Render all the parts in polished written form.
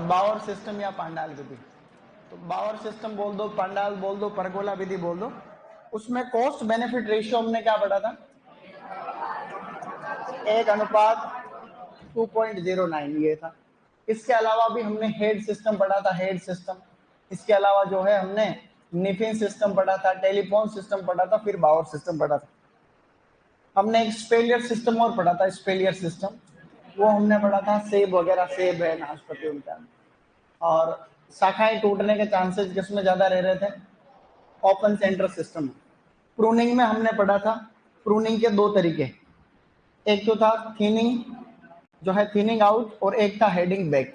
बावर system या पांडाल विधि। तो बावर system बोल दो, पांडाल बोल दो, परगोला विधि बोल दो, उसमें कॉस्ट बेनिफिट रेशियो हमने क्या पढ़ा था, 1:2.09 ये था। इसके अलावा भी हमने हेड सिस्टम पढ़ा था, हेड सिस्टम। इसके अलावा जो है हमने निफिन सिस्टम पढ़ा था, टेलीफोन सिस्टम पढ़ा था, फिर बावर सिस्टम पढ़ा था। हमने एक स्पेलियर सिस्टम और पढ़ा था, स्पेलियर सिस्टम, वो हमने पढ़ा था सेब वगैरह, सेब है, नाशपाती उनका। और शाखाएं टूटने के चांसेस किसमें ज्यादा रह रहे थे, ओपन सेंटर सिस्टम। प्रूनिंग में हमने पढ़ा था, प्रूनिंग के दो तरीके, एक तो था थिनिंग, जो है थिनिंग आउट, और एक था हेडिंग बैक।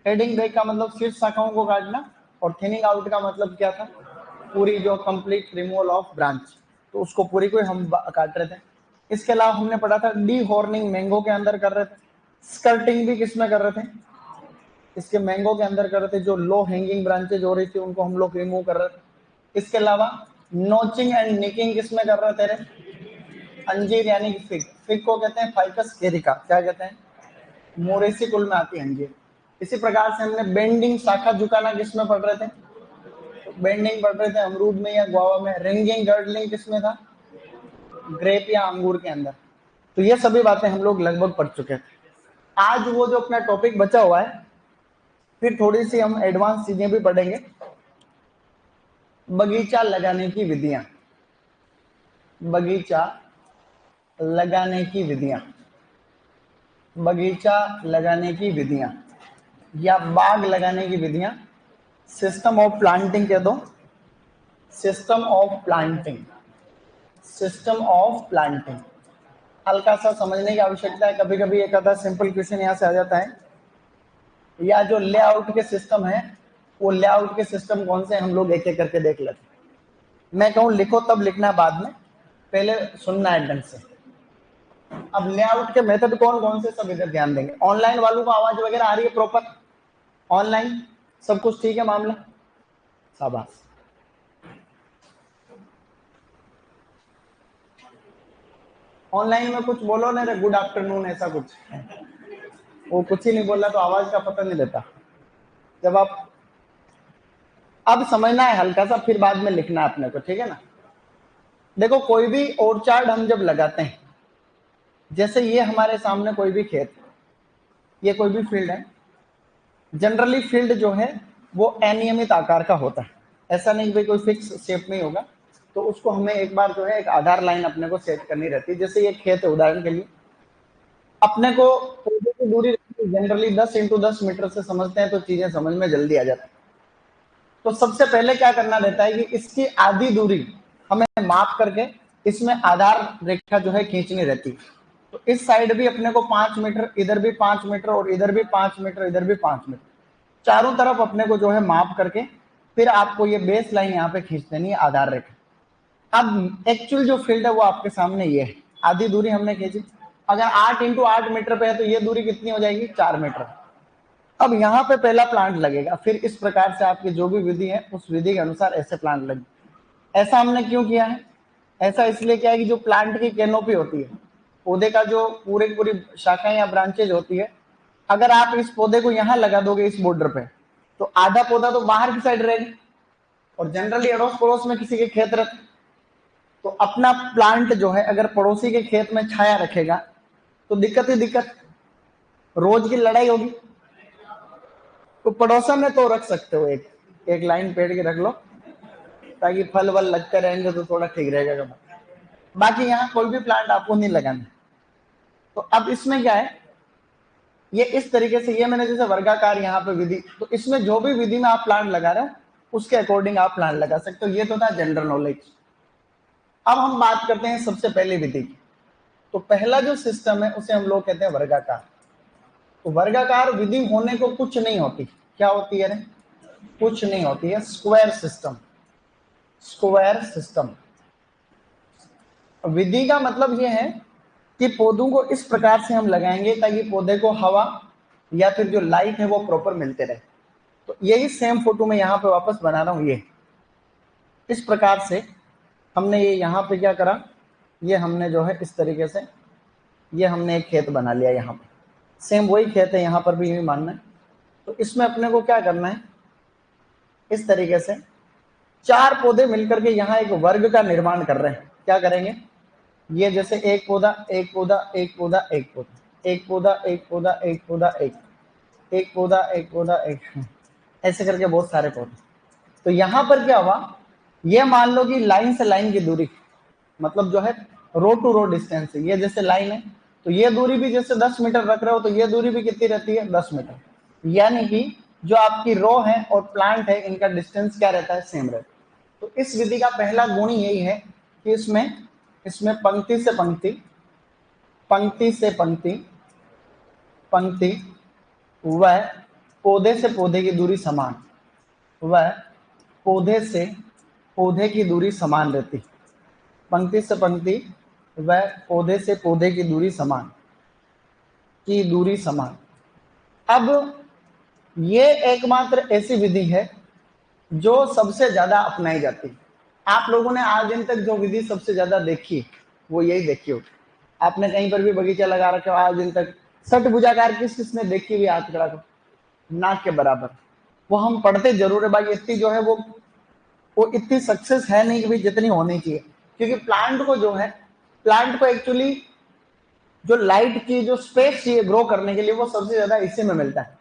हेडिंग बैक का मतलब शीर्ष शाखाओं को काटना, और थिनिंग आउट का मतलब क्या था, पूरी जो कंप्लीट रिमूवल ऑफ ब्रांच, तो उसको पूरी को हम काट रहे थे। इसके अलावा हमने पढ़ा था डी हॉर्निंग मैंगो के अंदर कर रहे थे, स्कर्टिंग भी किसमें कर रहे थे, इसके मैंगो के अंदर कर रहे थे, जो लो हैंगिंग ब्रांचेज हो रही थी उनको हम लोग रिमूव कर रहे थे। इसके अलावा नोचिंग एंड निकिंग किसमें कर रहे थे रे, अंजीर यानी कि फिग, फिग को कहते हैं फाइकस एरिका, क्या कहते हैं, मोरेसी कुल में आती है अंजीर। इसी प्रकार से हमने बेंडिंग शाखा झुकाना किसमें पढ़ रहे थे, तो बेंडिंग पढ़ रहे थे अमरूद में या गुआवा में। रिंगिंग गर्डलिंग किसमें था, ग्रेप या अंगूर के अंदर। तो ये सभी बातें हम लोग लगभग पढ़ चुके थे। आज वो जो अपना टॉपिक बचा हुआ है, फिर थोड़ी सी हम एडवांस चीजें भी पढ़ेंगे, बगीचा लगाने की विधियां, बगीचा लगाने की विधियां, बगीचा लगाने की विधियां या बाग लगाने की विधियां, सिस्टम ऑफ प्लांटिंग कह दो, system of planting, system of planting. हल्का सा समझने की आवश्यकता है, कभी कभी एक आधा सिंपल क्वेश्चन यहाँ से आ जाता है। या जो लेआउट के सिस्टम है, वो लेआउट के सिस्टम कौन से हम लोग एक एक करके देख लेते हैं। मैं कहूँ लिखो तब लिखना बाद में, पहले सुनना है ढंग से। अब लेआउट के मेथड कौन कौन से, सब इधर ध्यान देंगे। ऑनलाइन वालों को आवाज वगैरह आ रही है प्रॉपर, ऑनलाइन सब कुछ ठीक है मामला, शाबाश। ऑनलाइन में कुछ बोलो ना रे, गुड आफ्टरनून ऐसा कुछ, वो कुछ ही नहीं बोला तो आवाज का पता नहीं देता। जब आप अब समझना है हल्का सा, फिर बाद में लिखना है अपने को, ठीक है ना। देखो कोई भी ऑर्चार्ड हम जब लगाते हैं, जैसे ये हमारे सामने कोई भी खेत, ये कोई भी फील्ड है, जनरली फील्ड जो है वो अनियमित आकार का होता है, ऐसा नहीं कि कोई फिक्स शेप में होगा। तो उसको हमें एक बार जो है एक आधार लाइन अपने को सेट करनी रहती है। जैसे ये खेत है उदाहरण के लिए, अपने को पौधे की दूरी जनरली 10x10 मीटर से समझते हैं, तो चीजें समझ में जल्दी आ जाती है। तो सबसे पहले क्या करना रहता है कि इसकी आधी दूरी हमें माप करके इसमें आधार रेखा जो है खींचनी रहती है। तो इस साइड भी अपने को 5 मीटर, इधर भी 5 मीटर, और इधर भी 5 मीटर, इधर भी 5 मीटर, चारों तरफ अपने को जो है माप करके फिर आपको ये बेस लाइन यहाँ पे खींच देनी है, आधार रेखा। अब एक्चुअल जो फील्ड है वो आपके सामने ये है, आधी दूरी हमने खींची। अगर 8x8 मीटर पे है तो ये दूरी कितनी हो जाएगी, 4 मीटर। अब यहाँ पे पहला प्लांट लगेगा, फिर इस प्रकार से आपकी जो भी विधि है उस विधि के अनुसार ऐसे प्लांट लगे। ऐसा हमने क्यों किया है, ऐसा इसलिए किया है कि जो प्लांट की कैनोपी होती है, पौधे का जो पूरी शाखाएं या ब्रांचेज होती है, अगर आप इस पौधे को यहाँ लगा दोगे इस बॉर्डर पे, तो आधा पौधा तो बाहर की साइड रहेगा, और जनरली अड़ोस पड़ोस में किसी के खेत रहते, तो अपना प्लांट जो है अगर पड़ोसी के खेत में छाया रखेगा तो दिक्कत ही दिक्कत, रोज की लड़ाई होगी। तो पड़ोसन में तो रख सकते हो, एक लाइन पेड़ की रख लो, ताकि फल वल लगते रहेंगे तो थोड़ा ठीक रहेगा। बाकी यहाँ कोई भी प्लांट आपको नहीं लगाना। तो अब इसमें क्या है, ये इस तरीके से, ये मैंने जैसे वर्गाकार यहाँ पे विधि, तो इसमें जो भी विधि में आप प्लांट लगा रहे हो उसके अकॉर्डिंग आप प्लांट लगा सकते हो। ये तो था जनरल नॉलेज। अब हम बात करते हैं सबसे पहली विधि की। तो पहला जो सिस्टम है उसे हम लोग कहते हैं वर्गाकार। तो वर्गाकार विधि होने को कुछ नहीं होती, क्या होती है रे, कुछ नहीं होती है, स्क्वायर सिस्टम। स्क्वायर सिस्टम विधि का मतलब यह है कि पौधों को इस प्रकार से हम लगाएंगे ताकि पौधे को हवा या फिर जो लाइट है वो प्रॉपर मिलते रहे। तो यही सेम फोटो में यहाँ पे वापस बना रहा हूँ। ये इस प्रकार से हमने ये यहाँ पे क्या करा, ये हमने जो है इस तरीके से ये हमने एक खेत बना लिया। यहाँ पे सेम वही खेत है, यहाँ पर भी यही मानना है। तो तो इसमें अपने को क्या करना है, इस तरीके से 4 पौधे मिलकर के यहाँ एक वर्ग का निर्माण कर रहे हैं। क्या करेंगे, ये जैसे एक पौधा एक पौधा एक पौधा एक पौधा एक पौधा एक पौधा एक पौधा एक पौधा एक पौधा एक, ऐसे करके बहुत सारे पौधे। तो यहाँ पर क्या हुआ, ये मान लो कि लाइन से लाइन की दूरी, मतलब जो है रो टू रो डिस्टेंस है, ये जैसे लाइन है तो ये दूरी भी जैसे 10 मीटर रख रहे हो तो ये दूरी भी कितनी रहती है, 10 मीटर। यानी कि जो आपकी रो है और प्लांट है इनका डिस्टेंस क्या रहता है, सेम रहता है। तो इस विधि का पहला गुण यही है कि इसमें पंक्ति से पंक्ति, पंक्ति से पंक्ति, पंक्ति व पौधे से पौधे की दूरी समान, वह पौधे से पौधे की दूरी समान रहती। पंक्ति से पंक्ति व पौधे से पौधे की दूरी समान, की दूरी समान। अब ये एकमात्र ऐसी विधि है जो सबसे ज्यादा अपनाई जाती है। आप लोगों ने आज दिन तक जो विधि सबसे ज्यादा देखी वो यही देखी हो। आपने कहीं पर भी बगीचा लगा रखा हो आज दिन तक, सठ भुजाकार किस किसने देखी हुई, हाथ खड़ा करो, नाक के बराबर। वो हम पढ़ते जरूर है भाई, इतनी जो है वो इतनी सक्सेस है नहीं कि भाई जितनी होनी चाहिए, क्योंकि प्लांट को जो है, प्लांट को एक्चुअली जो लाइट की जो स्पेस चाहिए ग्रो करने के लिए वो सबसे ज्यादा इसी में मिलता है।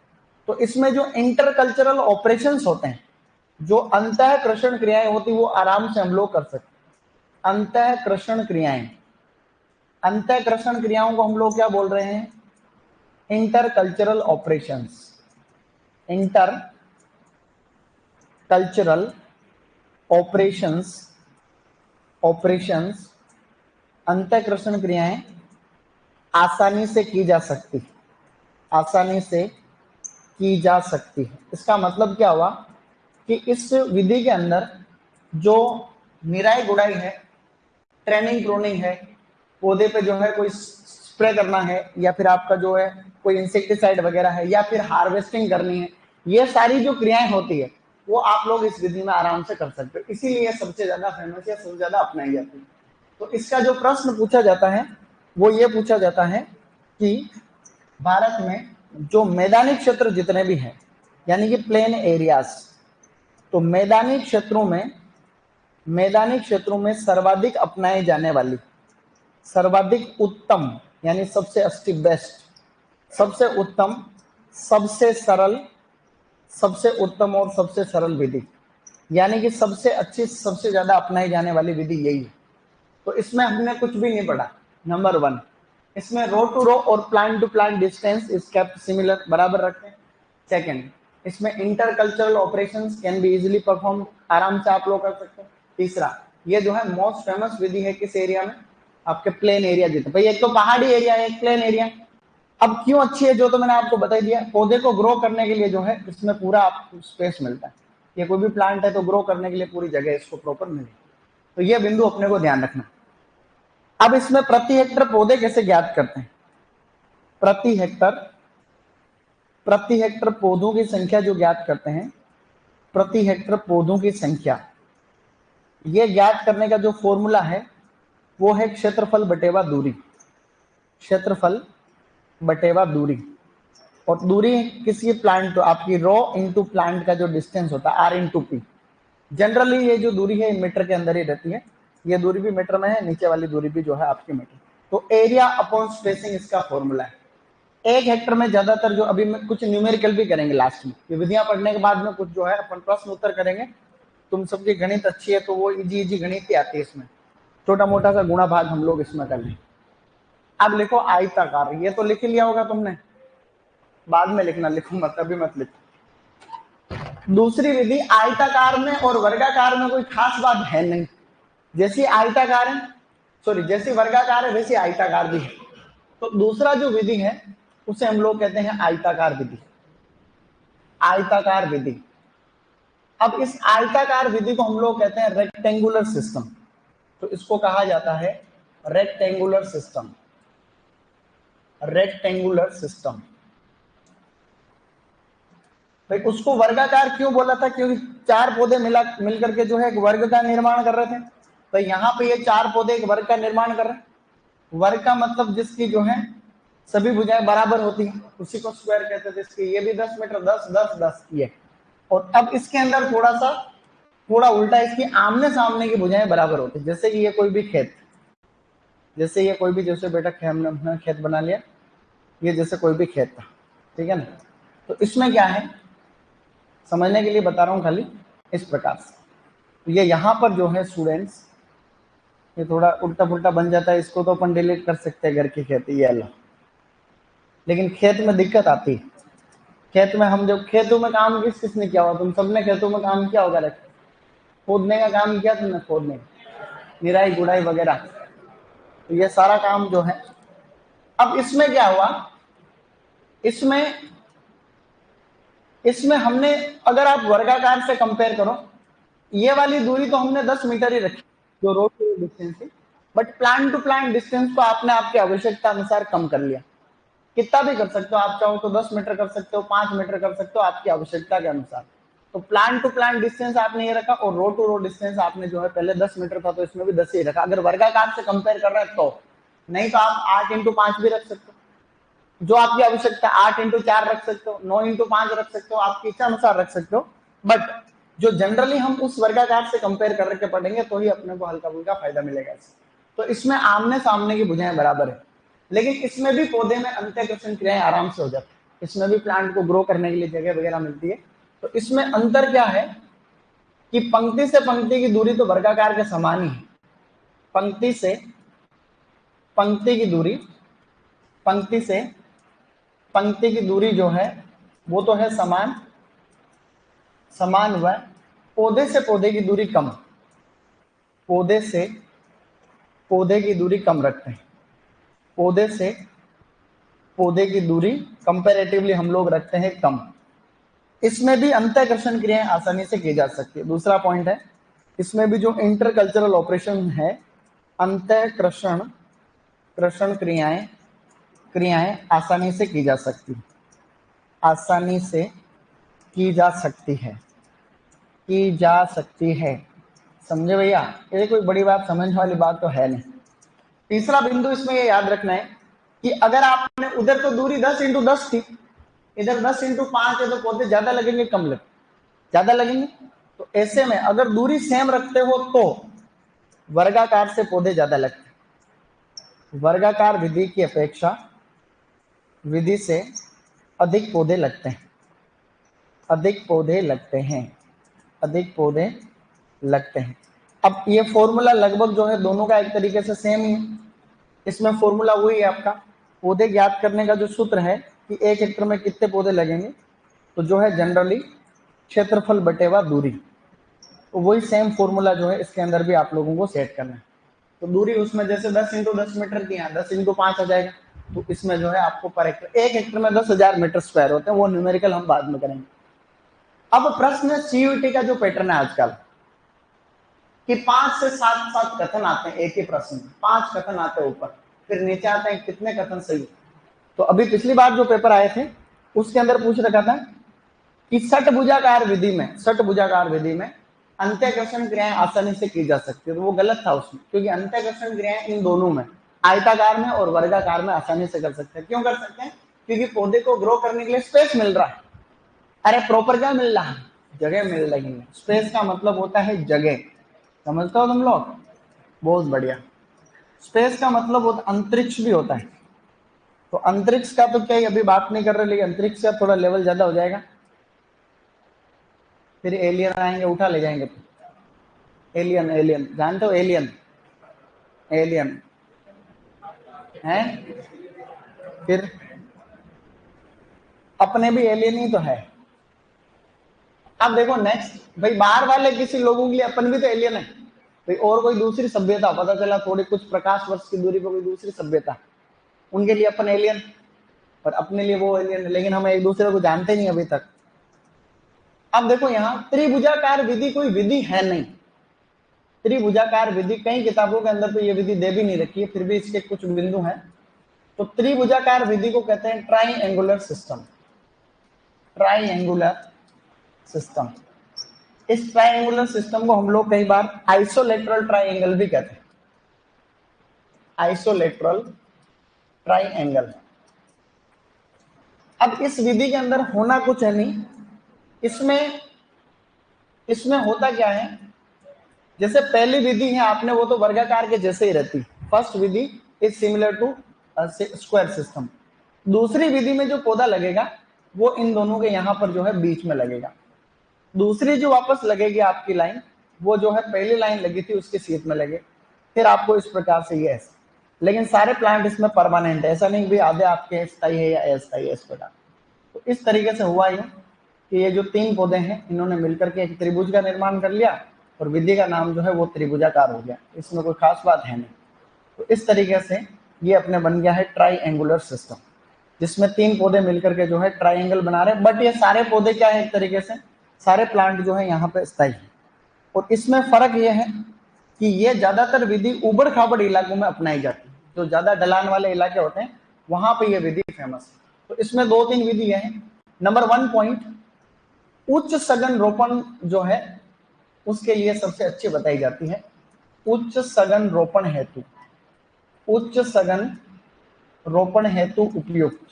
तो इसमें जो इंटरकल्चरल ऑपरेशंस होते हैं, जो अंतःकर्षण क्रियाएं होती वो आराम से हम लोग कर सकते। अंतःकर्षण क्रियाएं, अंतःकर्षण क्रियाओं को हम लोग क्या बोल रहे हैं, intercultural operations. Inter cultural operations, operations, अंतःकर्षण क्रियाएं आसानी से की जा सकती, आसानी से की जा सकती है। इसका मतलब क्या हुआ कि इस विधि के अंदर जो निराई गुड़ाई है, ट्रेनिंग प्रोनिंग है, पौधे पे जो है कोई स्प्रे करना है या फिर आपका जो है कोई इंसेक्टिसाइड वगैरह है या फिर हार्वेस्टिंग करनी है, ये सारी जो क्रियाएं होती है वो आप लोग इस विधि में आराम से कर सकते हो। इसीलिए सबसे ज्यादा फेमस है, सबसे ज्यादा अपनाई जाती है। तो इसका जो प्रश्न पूछा जाता है वो ये पूछा जाता है कि भारत में जो मैदानी क्षेत्र जितने भी हैं, यानी कि प्लेन एरियाज, तो मैदानी क्षेत्रों में सर्वाधिक अपनाई जाने वाली, सर्वाधिक उत्तम यानी सबसे अच्छी, बेस्ट, सबसे उत्तम, सबसे सरल, सबसे उत्तम और सबसे सरल विधि, यानी कि सबसे अच्छी, सबसे ज्यादा अपनाई जाने वाली विधि यही है। तो इसमें हमने कुछ भी नहीं पढ़ा। नंबर 1, इसमें रो टू रो और plant to plant distance is kept similar, बराबर रखते हैं। सेकंड, इसमें intercultural operations can be easily perform, आराम से आप लोग कर सकते हैं। तीसरा, ये जो है मोस्ट फेमस विधि है किस एरिया में, आपके प्लेन एरिया जितने, भाई एक तो पहाड़ी एरिया है, एक प्लेन एरिया। अब क्यों अच्छी है, जो तो मैंने आपको बता दिया, पौधे को ग्रो करने के लिए जो है इसमें पूरा आपको स्पेस मिलता है। ये कोई भी प्लांट है तो ग्रो करने के लिए पूरी जगह इसको प्रॉपर मिले, तो ये बिंदु अपने को ध्यान रखना। अब इसमें प्रति हेक्टर पौधे कैसे ज्ञात करते हैं, प्रति हेक्टर पौधों की संख्या जो ज्ञात करते हैं, प्रति हेक्टर पौधों की संख्या, ये ज्ञात करने का जो फॉर्मूला है वो है क्षेत्रफल बटेवा दूरी, क्षेत्रफल बटेवा दूरी। और दूरी किसी प्लांट, तो आपकी रो इनटू प्लांट का जो डिस्टेंस होता है आर इनटू पी। जनरली ये जो दूरी है मीटर के अंदर ही रहती है, ये दूरी भी मीटर में है, नीचे वाली दूरी भी जो है आपकी मीटर। तो एरिया अपॉन स्पेसिंग इसका फॉर्मूला है। 1 हेक्टर में ज्यादातर जो, अभी में कुछ न्यूमेरिकल भी करेंगे लास्ट में, ये विधियां पढ़ने के बाद में कुछ जो है अपन प्रश्न उत्तर करेंगे। तुम सबकी गणित अच्छी है तो वो इजी गणित ही आती है, इसमें छोटा मोटा सा गुणा भाग हम लोग इसमें कर लें। अब लिखो आयताकार, ये तो लिख लिया होगा तुमने, बाद में लिखना, लिखो मत, अभी मत लिखो। दूसरी विधि, आयताकार में और वर्गाकार में कोई खास बात है नहीं, जैसी आयताकार है, सॉरी जैसी वर्गाकार है वैसी आयताकार भी है। तो दूसरा जो विधि है उसे हम लोग कहते हैं आयताकार विधि, आयताकार विधि। अब इस आयताकार विधि को हम लोग कहते हैं रेक्टेंगुलर सिस्टम, तो इसको कहा जाता है रेक्टेंगुलर सिस्टम, रेक्टेंगुलर सिस्टम। भाई उसको वर्गाकार क्यों बोला था, क्योंकि 4 पौधे मिलकर के जो है एक वर्ग का निर्माण कर रहे थे। तो यहाँ पे ये 4 पौधे एक वर्ग का निर्माण कर रहे हैं। वर्ग का मतलब जिसकी जो है सभी भुजाएं बराबर होती हैं, उसी को स्क्वायर कहते थे। इसके ये भी 10 मीटर, 10 10 10 ये। और अब इसके अंदर थोड़ा उल्टा, इसकी आमने सामने की भुजाएं बराबर होती है। जैसे कि ये कोई भी खेत, जैसे ये कोई भी, जैसे बेटा हमने खेत बना लिया, ये जैसे कोई भी खेत था, ठीक है ना। तो इसमें क्या है, समझने के लिए बता रहा हूं खाली, इस प्रकार से। तो ये यहाँ पर जो है स्टूडेंट्स, ये थोड़ा उल्टा पुल्टा बन जाता है, इसको तो अपन डिलीट कर सकते हैं घर की खेती, ये अल्लाह। लेकिन खेत में दिक्कत आती है। खेत में हम जब खेतों में काम किसने किया हुआ, तुम सबने खेतों में काम किया होगा, खोदने का काम किया तुमने, खोदने, निराई गुड़ाई वगैरह, तो ये सारा काम जो है। अब इसमें क्या हुआ, इसमें हमने, अगर आप वर्गाकार से कंपेयर करो, ये वाली दूरी तो हमने 10 मीटर ही रखी, जो रोड टू डिस्टेंस थी, but plant to plant distance को आपने आपकी आवश्यकता अनुसार कम कर लिया। कितना भी कर सकते हो, आप चाहो तो 10 मीटर कर सकते हो, 5 मीटर कर सकते हो, आपकी आवश्यकता के अनुसार। तो प्लांट टू प्लांट डिस्टेंस आपने ये रखा, और रो टू रो डिस्टेंस आपने जो है, पहले 10 मीटर था तो इसमें भी 10 ही रखा, अगर वर्गाकार से कंपेयर कर रहे हैं तो। नहीं तो आप 8x5 भी रख सकते हो, जो आपकी आवश्यकता, 8x4 रख सकते हो, 9x5 रख सकते हो, आपकी इच्छा अनुसार रख सकते हो। बट जो जनरली हम उस वर्गाकार से कंपेयर करके पढ़ेंगे तो ही अपने को हल्का फुल्का फायदा मिलेगा इससे। तो इसमें आमने सामने की भुजाएं बराबर है, लेकिन इसमें भी पौधे में अंतःकर्षण क्रियाएं आराम से हो जाती है, इसमें भी प्लांट को ग्रो करने के लिए जगह वगैरह मिलती है। तो इसमें अंतर क्या है कि पंक्ति से पंक्ति की दूरी तो वर्गाकार के समान ही है। पंक्ति से पंक्ति की दूरी, पंक्ति से पंक्ति की दूरी जो है वो तो है समान, व पौधे से पौधे की दूरी कम, पौधे से पौधे की दूरी कम रखते हैं। पौधे से पौधे की दूरी कंपैरेटिवली हम लोग रखते हैं कम। इसमें भी अंतःकर्षण क्रियाएं आसानी से की जा सकती है। दूसरा पॉइंट है, इसमें भी जो इंटरकल्चरल ऑपरेशन है, अंतःकर्षण क्रियाएं आसानी से की जा सकती है, आसानी से की जा सकती है। समझे भैया, ये कोई बड़ी बात, समझने वाली बात तो है नहीं। तीसरा बिंदु इसमें ये याद रखना है कि अगर आपने, उधर तो दूरी 10x10 थी, इधर 10x5 है, तो पौधे ज्यादा लगेंगे कम लगेंगे, ज्यादा लगेंगे। तो ऐसे में अगर दूरी सेम रखते हो तो वर्गाकार से पौधे ज्यादा लगते हैं, वर्गाकार विधि की अपेक्षा विधि से अधिक पौधे लगते हैं, अधिक पौधे लगते हैं। अब ये फॉर्मूला लगभग जो है दोनों का एक तरीके से सेम ही है। इसमें फॉर्मूला वही है आपका, पौधे ज्ञात करने का जो सूत्र है कि 1 हेक्टर में कितने पौधे लगेंगे, तो जो है जनरली क्षेत्रफल बटेवा दूरी, तो वही सेम फॉर्मूला जो है इसके अंदर भी आप लोगों को सेट करना है। तो दूरी उसमें जैसे 10x10 मीटर की है, 10x5 आ जाएगा, तो इसमें जो है आपको पर हेक्टर, 1 हेक्टर में 10,000 मीटर स्क्वायर होते हैं, वो न्यूमेरिकल हम बाद में करेंगे। अब प्रश्न सीयूईटी का जो पैटर्न है आजकल कि 5 से 7 कथन आते हैं एक ही प्रश्न में, 5 कथन आते हैं ऊपर, फिर नीचे आते हैं कितने कथन सही। तो अभी पिछली बार जो पेपर आए थे उसके अंदर पूछ रखा था कि षटभुजाकार विधि में अंतःकर्षण क्रियाएं आसानी से की जा सकती है, तो वो गलत था उसमें, क्योंकि अंतःकर्षण क्रियाएं इन दोनों में, आयताकार में और वर्गाकार में आसानी से कर सकते हैं। क्यों कर सकते हैं? क्योंकि पौधे को ग्रो करने के लिए स्पेस मिल रहा है। अरे प्रॉपर क्या मिल रहा है? जगह मिल रही है। स्पेस का मतलब होता है जगह, समझते हो तुम लोग? बहुत बढ़िया। स्पेस का मतलब होता, अंतरिक्ष भी होता है। तो अंतरिक्ष का तो क्या अभी बात नहीं कर रहे, लेकिन अंतरिक्ष का थोड़ा लेवल ज्यादा हो जाएगा, फिर एलियन आएंगे उठा ले जाएंगे। एलियन जानते हो? एलियन है, फिर अपने भी एलियन ही तो है। अब देखो नेक्स्ट भाई, बाहर वाले किसी लोगों के लिए अपन भी तो एलियन है भाई, और कोई दूसरी सभ्यता, पता चला थोड़ी कुछ प्रकाश वर्ष की दूरी पर कोई दूसरी सभ्यता, उनके लिए अपन एलियन, और अपने लिए वो एलियन है, लेकिन हम एक दूसरे को जानते नहीं अभी तक। अब देखो यहाँ त्रिभुजाकार विधि कोई विधि है नहीं, त्रिभुजाकार विधि कई किताबों के अंदर तो ये विधि दे भी नहीं रखी है, फिर भी इसके कुछ बिंदु हैं। तो त्रिभुजाकार विधि को कहते हैं ट्राइएंगुलर सिस्टम, ट्राइएंगुलर सिस्टम। इस ट्राइएंगुलर सिस्टम को हम लोग कई बार आइसोलेटरल ट्राइएंगल भी कहते हैं, आइसोलेटरल ट्राइएंगल। अब इस विधि के अंदर होना कुछ है नहीं, इसमें होता क्या है, जैसे पहली विधि है आपने, वो तो वर्गाकार के जैसे ही रहती, फर्स्ट विधि is similar to square system. दूसरी विधि में जो पौधा लगेगा वो इन दोनों के यहाँ पर जो है बीच में लगेगा। दूसरी जो वापस लगेगी आपकी लाइन, वो जो है पहली लाइन लगी थी उसके सीध में लगे, फिर आपको इस प्रकार से ये ऐसा। लेकिन सारे प्लांट इसमें परमानेंट है, ऐसा नहीं भी आधे आपके स्थायी है या अस्थायी है इस प्रकार। तो इस तरीके से हुआ ये कि ये जो तीन पौधे हैं इन्होंने मिलकर के एक त्रिभुज का निर्माण कर लिया और विधि का नाम जो है वो त्रिभुजाकार हो गया, इसमें कोई खास बात है नहीं। तो इस तरीके से ये अपने बन गया है ट्राइएंगुलर सिस्टम, जिसमें तीन पौधे मिलकर के जो है ट्राइएंगल बना रहे हैं। बट ये सारे पौधे क्या है, एक तरीके से सारे प्लांट जो है यहाँ पे स्थायी है। और इसमें फर्क ये है कि ये ज्यादातर विधि उबड़ खाबड़ इलाकों में अपनाई जाती है, जो ज्यादा ढलान वाले इलाके होते हैं वहां पे ये विधि फेमस है। तो इसमें दो तीन विधि है। नंबर 1 पॉइंट, उच्च सघन रोपण जो है उसके लिए सबसे अच्छी बताई जाती है। उच्च सघन रोपण हेतु, उच्च सघन रोपण हेतु उपयुक्त,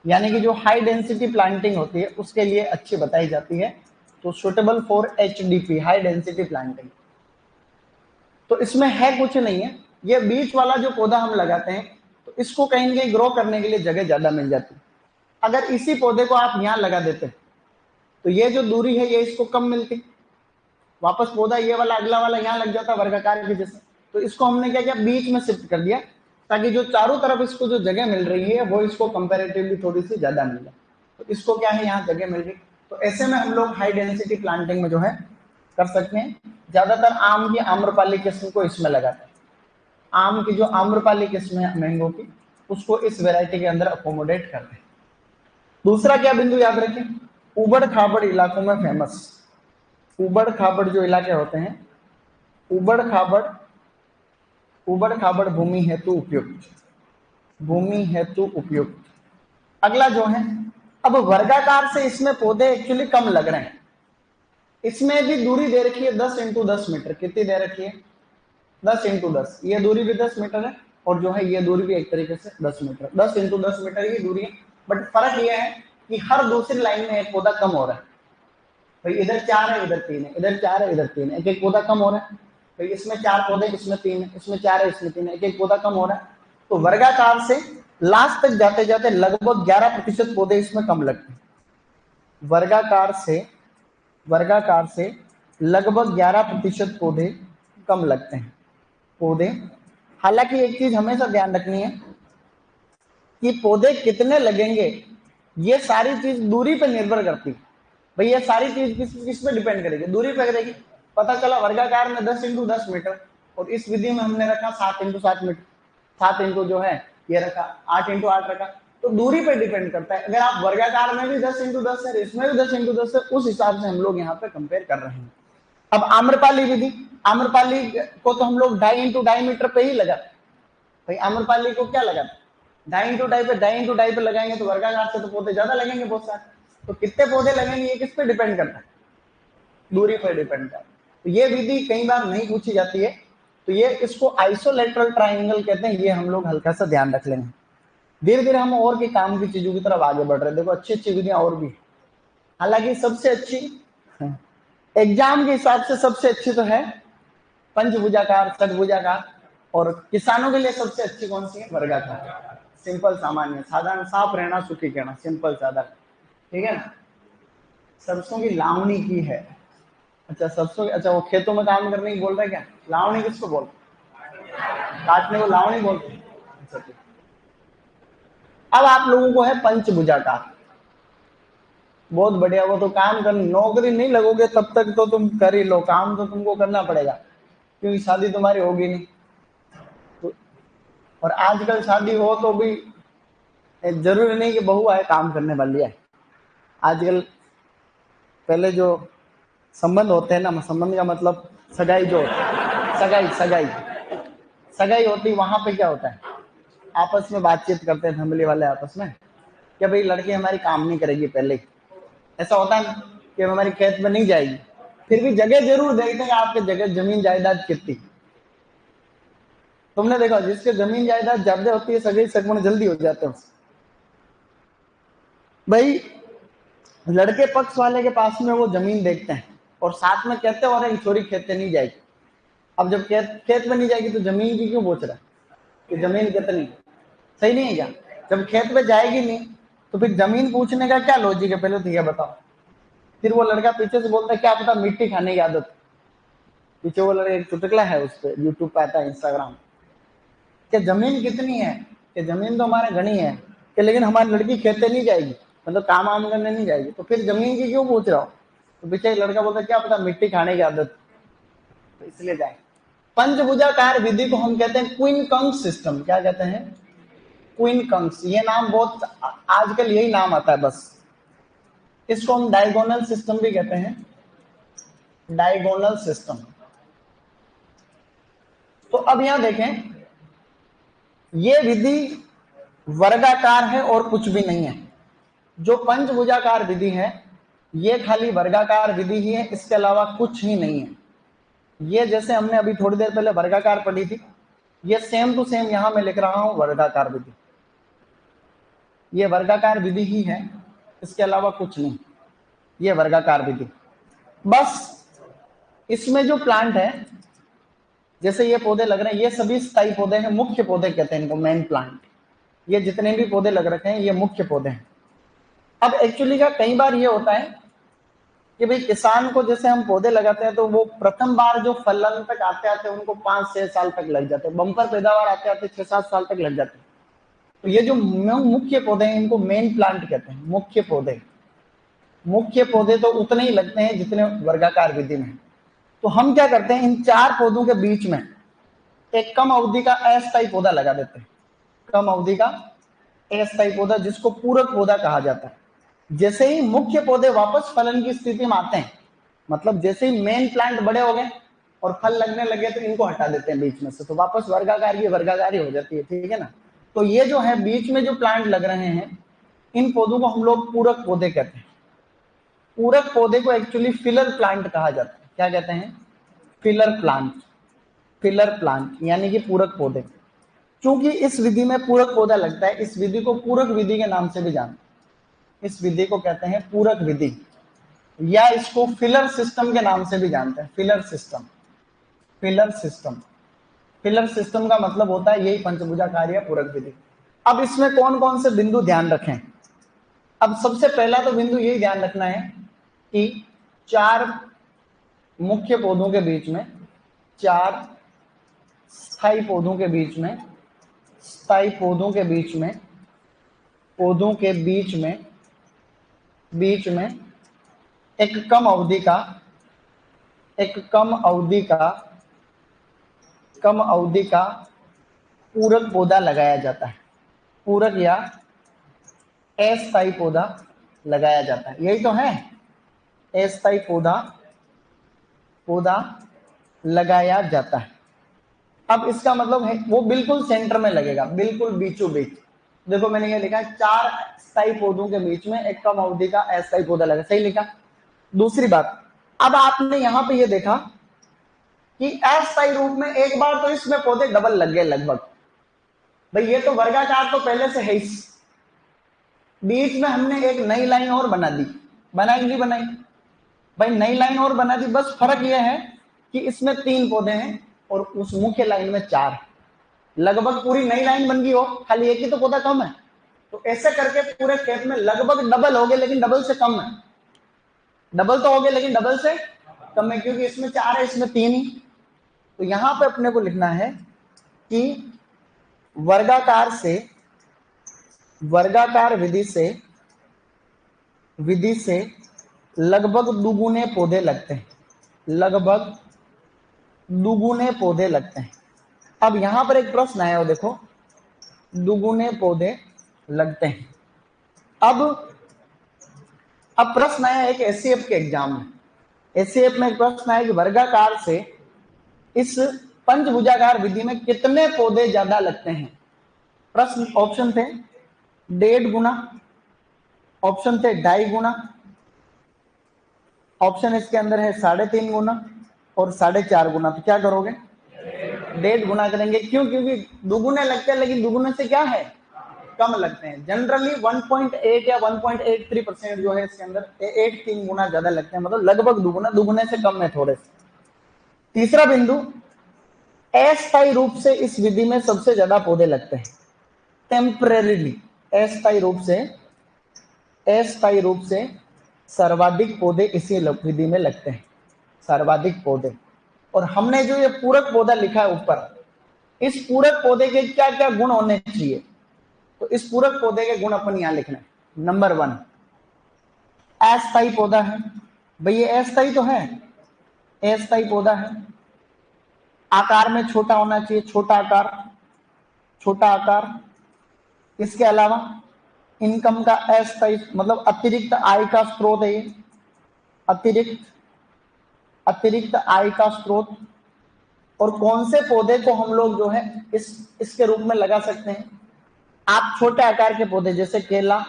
यानी कि जो हाई डेंसिटी प्लांटिंग होती है उसके लिए अच्छी बताई जाती है। तो suitable for HDP, high density planting. तो इसमें है कुछ नहीं है, ये बीच वाला जो पौधा हम लगाते हैं तो इसको कहीं ना कहीं ग्रो करने के लिए जगह ज्यादा मिल जाती है। अगर इसी पौधे को आप यहाँ लगा देते तो ये जो दूरी है ये इसको कम मिलती, वापस पौधा ये वाला अगला वाला यहाँ लग जाता वर्गाकार के जैसे। तो इसको हमने क्या किया, बीच में शिफ्ट कर दिया, ताकि जो चारों तरफ इसको जो जगह मिल रही है वो इसको कंपैरेटिवली थोड़ी सी ज्यादा मिल जाए। तो इसको क्या है, यहाँ जगह मिल रही। तो ऐसे में हम लोग हाई डेंसिटी प्लांटिंग में जो है कर सकते हैं। ज्यादातर आम की आम्रपाली किस्म को इसमें लगाते हैं। आम की जो आम्रपाली किस्म है मैंगो की, उसको इस वेराइटी के अंदर अकोमोडेट करते हैं। दूसरा क्या बिंदु याद रखें, उबड़ खाबड़ इलाकों में फेमस, उबड़ खाबड़ जो इलाके होते हैं, उबड़ खाबड़ भूमि हेतु उपयुक्त, भूमि हेतु उपयुक्त। अगला जो है, अब वर्गाकार से इसमें पौधे एक्चुअली कम लग रहे हैं। इसमें भी दूरी दे रखी है 10 × 10 मीटर, कितनी दे रखी है, 10 × 10। ये दूरी भी 10 मीटर है और जो है ये दूरी भी एक तरीके से 10 मीटर, 10 × 10 मीटर की दूरी है। बट फर्क ये है कि हर दूसरी लाइन में एक पौधा कम हो रहा है। भाई इधर 4 है, इधर 3 है, इधर 4 है, इधर 3 है, एक एक पौधा कम हो रहा है। भाई इसमें 4 पौधे, इसमें 3 है, इसमें 4 है, इसमें 3 है, एक एक पौधा कम हो रहा है। तो वर्गाकार से लास्ट तक जाते जाते लगभग 11% पौधे इसमें कम लगते हैं। वर्गाकार से लगभग 11% पौधे कम लगते हैं पौधे। हालांकि एक चीज हमेशा ध्यान रखनी है कि पौधे कितने लगेंगे, ये सारी चीज दूरी पर निर्भर करती है। भाई ये सारी चीज किस पे डिपेंड करेगी, दूरी पे करेगी। पता चला वर्गाकार में 10 × 10 मीटर और इस विधि में हमने रखा 7 × 7 मीटर, 7 इंटू जो है ये रखा, 8 × 8 रखा। तो दूरी पे डिपेंड करता है। अगर आप वर्गाकार में भी 10 × 10 है, इसमें भी 10 × 10 है, उस हिसाब से हम लोग यहाँ पे कंपेयर कर रहे हैं। अब आम्रपाली विधि, आम्रपाली को तो हम लोग 2.5 × 2.5 मीटर पे ही लगाते। भाई आम्रपाली को क्या लगाते, 2.5 × 2.5 पे लगाएंगे तो वर्गाकार से तो पौधे ज्यादा लगेंगे बहुत सारे। तो कितने पौधे लगेंगे ये किस पे डिपेंड करता है, दूरी पर डिपेंड करता है। तो ये विधि कई बार नहीं पूछी जाती है, तो ये इसको आइसोलेटरल ट्राइंगल कहते हैं। ये हम लोग हल्का सा ध्यान रख लेंगे। धीरे धीरे हम और के काम की चीजों की तरफ आगे बढ़ रहे हैं। देखो अच्छी अच्छी विधियां और भी, हालांकि सबसे अच्छी एग्जाम के हिसाब से सबसे अच्छी तो है पंचभुजाकार, षटभुजाकार, और किसानों के लिए सबसे अच्छी कौन सी है, वर्गाकार। सिंपल, सामान्य, साधारण, साफ रहना, सुखी कहना, सिंपल साधारण, ठीक है ना। सरसों की लावणी की है, अच्छा सरसों, अच्छा वो खेतों में काम करने की बोल रहा है क्या, लावणी किसको बोलते, काटने को लावणी बोलते हैं। अच्छा ठीक। अब आप लोगों को है पंचभुजाकार, बहुत बढ़िया। वो तो काम कर, नौकरी नहीं लगोगे तब तक तो तुम कर ही लो, काम तो तुमको करना पड़ेगा क्योंकि शादी तुम्हारी होगी नहीं। तो, और आजकल शादी हो तो भी जरूरी नहीं कि बहू आए काम करने वाली है। आजकल पहले जो संबंध होते हैं ना, संबंध का मतलब सगाई जो होती है, सगाई होती, वहां पे क्या होता है, आपस में बातचीत करते हैं फैमिली वाले आपस में, क्या भाई लड़की हमारी काम नहीं करेगी पहले ही। ऐसा होता है ना कि हमारी खेत में नहीं जाएगी, फिर भी जगह जरूर देखते हैं आपके जगह जमीन जायदाद कितनी। तुमने देखा जिसके जमीन जायदाद ज्यादा होती है सगाई सगमन जल्दी हो जाते हैं। भाई लड़के पक्ष वाले के पास में वो जमीन देखते हैं और साथ में कहते हैं और छोरी खेत पे नहीं जाएगी। अब जब खेत में नहीं जाएगी तो जमीन की क्यों पूछ रहा है कि जमीन कितनी, सही नहीं है क्या? जब खेत पे जाएगी नहीं तो फिर जमीन पूछने का क्या लॉजिक है, पहले तो ये बताओ। फिर वो लड़का पीछे से बोलता है क्या पता मिट्टी खाने की आदत। पीछे वो लड़का, एक चुटकुला है उस पर, यूट्यूब पे आता है, इंस्टाग्राम, कि जमीन कितनी है, कि जमीन तो हमारे घनी है कि लेकिन हमारी लड़की खेते नहीं जाएगी, मतलब काम वाम करने नहीं जाएगी, तो फिर जमीन की क्यों पूछ रहा हो? तो पीछे एक लड़का बोलता है क्या पता मिट्टी खाने की आदत, तो इसलिए जाए। पंचभुजाकार विधि को हम कहते हैं क्वीन कंस सिस्टम। क्या कहते हैं? क्वीन कंस। ये नाम बहुत आजकल यही नाम आता है बस। इसको हम डायगोनल सिस्टम भी कहते हैं, डायगोनल सिस्टम। तो अब यहां देखें, ये विधि वर्गाकार है और कुछ भी नहीं है। जो पंचभुजाकार विधि है ये खाली वर्गाकार विधि ही है, इसके अलावा कुछ ही नहीं है। ये जैसे हमने अभी थोड़ी देर पहले वर्गाकार पढ़ी थी, ये सेम टू सेम यहां मैं लिख रहा हूं वर्गाकार विधि। ये वर्गाकार विधि ही है, इसके अलावा कुछ नहीं। ये वर्गाकार विधि। बस इसमें जो प्लांट है, जैसे ये पौधे लग रहे हैं, ये सभी स्थायी पौधे हैं, मुख्य पौधे कहते हैं इनको, मेन प्लांट। ये जितने भी पौधे लग रखे हैं ये मुख्य पौधे हैं। अब एक्चुअली का कई बार ये होता है कि भाई किसान को, जैसे हम पौधे लगाते हैं तो वो प्रथम बार जो फलन तक आते आते उनको 5-6 साल तक लग जाते हैं, बम्पर पैदावार आते आते 6-7 साल तक लग जाते हैं। तो ये जो मुख्य पौधे हैं इनको मेन प्लांट कहते हैं, मुख्य पौधे। मुख्य पौधे तो उतने ही लगते हैं जितने वर्गाकार विधि में। तो हम क्या करते हैं, इन 4 पौधों के बीच में एक कम अवधि का अस्थायी पौधा लगा देते हैं। कम अवधि का अस्थायी पौधा, जिसको पूरक पौधा कहा जाता है। जैसे ही मुख्य पौधे वापस फलन की स्थिति में आते हैं, मतलब जैसे ही मेन प्लांट बड़े हो गए और फल लगने लगे तो इनको हटा देते हैं बीच में से, तो वापस वर्गाकार की वर्गाकारी हो जाती है, ठीक है ना। तो ये जो है बीच में जो प्लांट लग रहे हैं, इन पौधों को हम लोग पूरक पौधे कहते हैं। पूरक पौधे को एक्चुअली फिलर प्लांट कहा जाता है। क्या कहते हैं? Filler plant. फिलर प्लांट यानी कि पूरक पौधे। क्योंकि इस विधि में पूरक पौधा लगता है, इस विधि को पूरक विधि के नाम से भी जानते हैं। इस विधि को कहते हैं पूरक विधि, या इसको फिलर सिस्टम के नाम से भी जानते हैं। Filler system, filler system. Filler system का मतलब होता है यही पंचभुजाकार या पूरक विधि। अब इसमें कौन कौन से बिंदु ध्यान रखें? अब सबसे पहला तो बिंदु यही ध्यान रखना है कि 4 मुख्य पौधों के बीच में, 4 स्थायी पौधों के बीच में, स्थायी पौधों के बीच में, पौधों के बीच में एक कम अवधि का, कम अवधि का पूरक पौधा लगाया जाता है। पूरक या अस्थायी पौधा लगाया जाता है, यही तो है, अस्थायी पौधा लगाया जाता है। अब इसका मतलब है वो बिल्कुल सेंटर में लगेगा, बिल्कुल बीचों बीच। देखो मैंने ये लिखा है 4 स्थायी पौधों के बीच में एक कम अवधि का अस्थायी पौधा लगा, सही लिखा। दूसरी बात, अब आपने यहां पे ये देखा कि अस्थायी रूप में एक बार तो इसमें पौधे डबल लग गए लगभग। भाई ये तो वर्गाकार तो पहले से है ही, बीच में हमने एक नई लाइन और बना दी, बनाई नहीं बनाई? भाई नई लाइन और बना दी, बस फर्क यह है कि इसमें 3 पौधे हैं और उस मुख्य लाइन में 4। लगभग पूरी नई लाइन बन गई हो, खाली एक ही तो पौधा कम है। तो ऐसे करके पूरे खेत में लगभग डबल हो गए, लेकिन डबल से कम है। डबल तो हो गए लेकिन डबल से कम है, क्योंकि इसमें 4 है इसमें 3 ही। तो यहां पे अपने को लिखना है कि वर्गाकार विधि से लगभग दुगुने पौधे लगते हैं, लगभग दुगुने पौधे लगते हैं। अब यहां पर एक प्रश्न आया हो, देखो, दुगुने पौधे लगते हैं। अब प्रश्न आया एक एससीएफ के एग्जाम में। एससीएफ में एक प्रश्न आया कि वर्गाकार से इस पंचभुजाकार विधि में कितने पौधे ज्यादा लगते हैं। प्रश्न ऑप्शन थे 1.5 गुना, ऑप्शन थे 2.5 गुना, ऑप्शन इसके अंदर है 3.5 गुना और 4.5 गुना। तो क्या करोगे? 1.5 गुना करेंगे। क्यों? क्योंकि दुगुने लगते हैं, लेकिन दुगुने से क्या है? कम लगते हैं। जनरली 1.8 या 1.83% जो है इसके अंदर 3 गुना ज्यादा लगते हैं, मतलब लगभग दुगुना, दुगुने से कम है थोड़े से। तीसरा बिंदु, अस्थायी रूप से इस विधि में सबसे ज्यादा पौधे लगते हैं। टेम्परेरीली, अस्थायी रूप से सर्वाधिक पौधे इसी विधि में लगते हैं, सर्वाधिक पौधे। और हमने जो ये पूरक पौधा लिखा है ऊपर, इस पूरक पौधे के क्या क्या गुण होने चाहिए, तो इस पूरक पौधे के गुण अपन यहां लिखना है। नंबर 1, अस्थायी पौधा है। भाई ये अस्थायी तो है, अस्थायी पौधा है। आकार में छोटा होना चाहिए, छोटा आकार। इसके अलावा इनकम का अस्थायी, मतलब अतिरिक्त आय का स्रोत है ये, अतिरिक्त आय का स्रोत। और कौन से पौधे को हम लोग जो है इसके रूप में लगा सकते हैं, आप छोटे आकार के पौधे जैसे केला,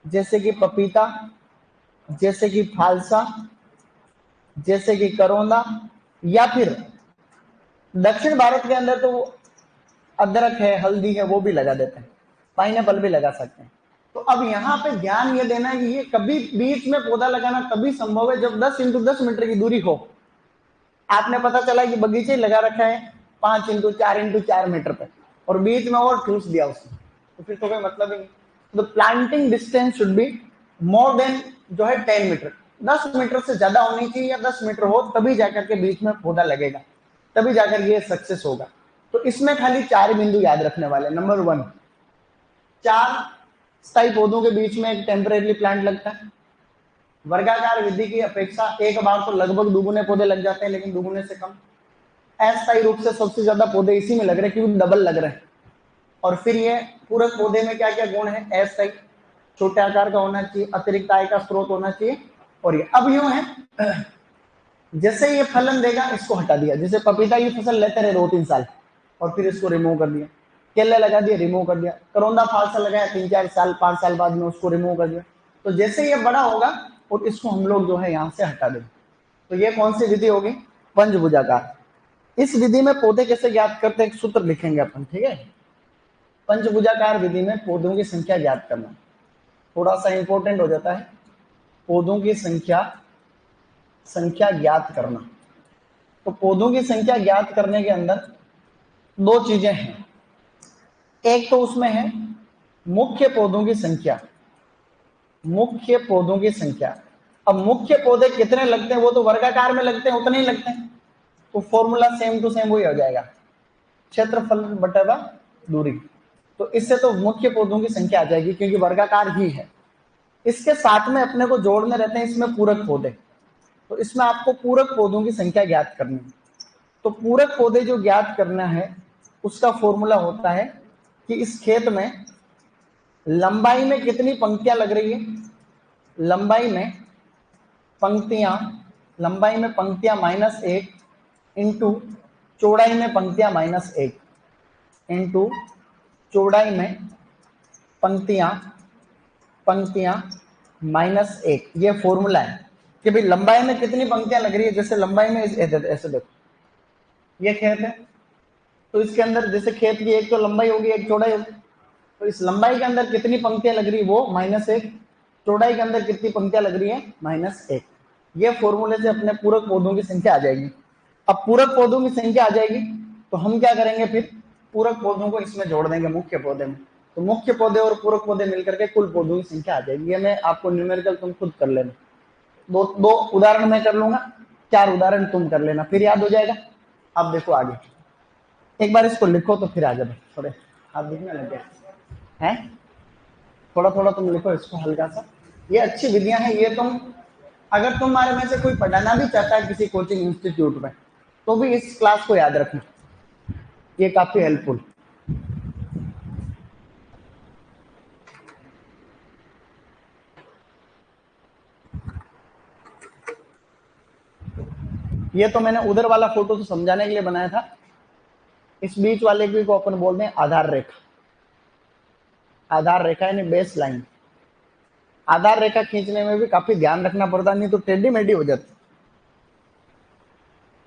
जैसे कि पपीता, जैसे कि फालसा, जैसे कि करौंदा, या फिर दक्षिण भारत के अंदर तो अदरक है, हल्दी है, वो भी लगा देते हैं, पाइनएप्पल भी लगा सकते हैं। तो अब यहाँ पे ध्यान ये देना है कि ये कभी बीच में पौधा लगाना तभी संभव है जब 10 × 10 मीटर की दूरी हो। आपने पता चला कि बगीचे लगा रखा है 5 × 4 × 4 मीटर पे, और बीच में और ठूस दिया उसने, तो फिर तो कोई मतलब ही नहीं। तो planting distance should be more than जो है 10 मीटर, 10 मीटर से ज्यादा होनी चाहिए, या 10 मीटर हो तभी जाकर के बीच में पौधा लगेगा, तभी जाकर ये सक्सेस होगा। तो इसमें खाली 4 बिंदु याद रखने वाले। नंबर 1, 4 स्थायी पौधों के बीच में एक टेम्परेरी प्लांट लगता है। वर्गाकार विधि की अपेक्षा एक बार तो लगभग दुगुने पौधे लग जाते हैं, लेकिन दुगुने से कम। अस्थायी रूप से सबसे ज्यादा पौधे इसी में लग रहे हैं क्योंकि डबल लग रहे हैं। और फिर ये पूरक पौधे में क्या क्या गुण है, अस्थायी, छोटे आकार का होना चाहिए, अतिरिक्त आय का स्रोत होना चाहिए। और ये अब यूं है, जैसे ये फलन देगा इसको हटा दिया, जैसे पपीता की फसल लेते रहे 2-3 साल और फिर इसको रिमूव कर दिया, केले लगा दिए, रिमूव कर दिया, करौंदा फालसा लगाया 3-4 साल 5 साल बाद में उसको रिमूव कर दिया। तो जैसे ये बड़ा होगा और इसको हम लोग जो है यहाँ से हटा देंगे। तो ये कौन सी विधि होगी, पंचभुजाकार। इस विधि में पौधे कैसे ज्ञात करते हैं, एक सूत्र लिखेंगे अपन, ठीक है। पंचभुजाकार विधि में पौधों की संख्या ज्ञात करना थोड़ा सा इंपॉर्टेंट हो जाता है। पौधों की संख्या ज्ञात करना, तो पौधों की संख्या ज्ञात करने के अंदर 2 चीजें हैं। एक तो उसमें है मुख्य पौधों की संख्या, मुख्य पौधों की संख्या। अब मुख्य पौधे कितने लगते हैं, वो तो वर्गाकार में लगते हैं, उतने ही लगते हैं, तो फॉर्मूला सेम टू सेम वही हो जाएगा, क्षेत्रफल बटा दूरी। तो इससे तो मुख्य पौधों की संख्या आ जाएगी क्योंकि वर्गाकार ही है। इसके साथ में अपने को जोड़ने रहते हैं इसमें पूरक पौधे, तो इसमें आपको पूरक पौधों की संख्या ज्ञात करनी है। तो पूरक पौधे जो ज्ञात करना है उसका फॉर्मूला होता है कि इस खेत में लंबाई में कितनी पंक्तियां लग रही है, लंबाई में पंक्तियां -1 इंटू चौड़ाई में पंक्तियां -1 इंटू चौड़ाई में पंक्तियां -1। ये फॉर्मूला है कि भाई लंबाई में कितनी पंक्तियां लग रही है। जैसे लंबाई में ऐसे देखो, ये खेत है, तो इसके अंदर जैसे खेत की एक तो लंबाई होगी, एक चौड़ाई होगी, तो इस लंबाई के अंदर कितनी पंक्तियां लग रही है वो -1, चौड़ाई के अंदर कितनी पंक्तियां लग रही है -1। ये फॉर्मूले से अपने पूरक पौधों की संख्या आ जाएगी। अब पूरक पौधों की संख्या आ जाएगी तो हम क्या करेंगे, फिर पूरक पौधों को इसमें जोड़ देंगे मुख्य पौधे में, तो मुख्य पौधे और पूरक पौधे मिलकर के कुल पौधों की संख्या आ जाएगी। ये मैं आपको न्यूमेरिकल तुम खुद कर लेना, दो उदाहरण मैं कर लूंगा, 4 उदाहरण तुम कर लेना, फिर याद हो जाएगा। अब देखो आगे, एक बार इसको लिखो तो फिर आ जाए, थोड़े हाथ दिखने लग गए हैं, थोड़ा थोड़ा तुम लिखो इसको हल्का सा। ये अच्छी विधियां हैं, ये तुम अगर तुम्हारे में से कोई पढ़ाना भी चाहता है किसी कोचिंग इंस्टीट्यूट में तो भी इस क्लास को याद रखना, ये काफी हेल्पफुल। ये तो मैंने उधर वाला फोटो तो समझाने के लिए बनाया था, इस बीच वाले को अपन बोलते हैं आधार रेखा। आधार रेखा यानी बेस लाइन। आधार रेखा खींचने में भी काफी ध्यान रखना पड़ता, नहीं तो टेढ़ी मेढ़ी हो जाती।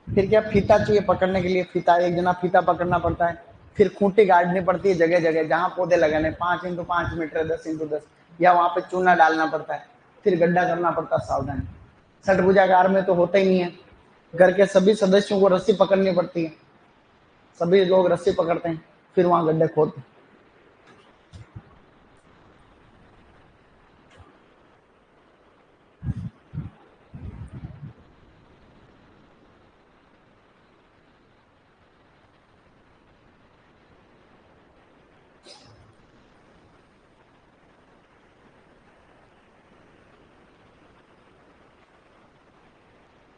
फिर क्या फीता चाहिए पकड़ने के लिए, फीता, एक जना फीता पकड़ना पड़ता है, फिर खूंटी गाड़नी पड़ती है जगह जगह, जहां पौधे लगाने 5x5 मीटर 10x10, या वहां पे चूना डालना पड़ता है, फिर गड्ढा करना पड़ता है सावधानी। छठ पूजागार में तो होता ही नहीं है, घर के सभी सदस्यों को रस्सी पकड़नी पड़ती है, सभी लोग रस्सी पकड़ते हैं, फिर वहां गड्ढे खोदते हैं।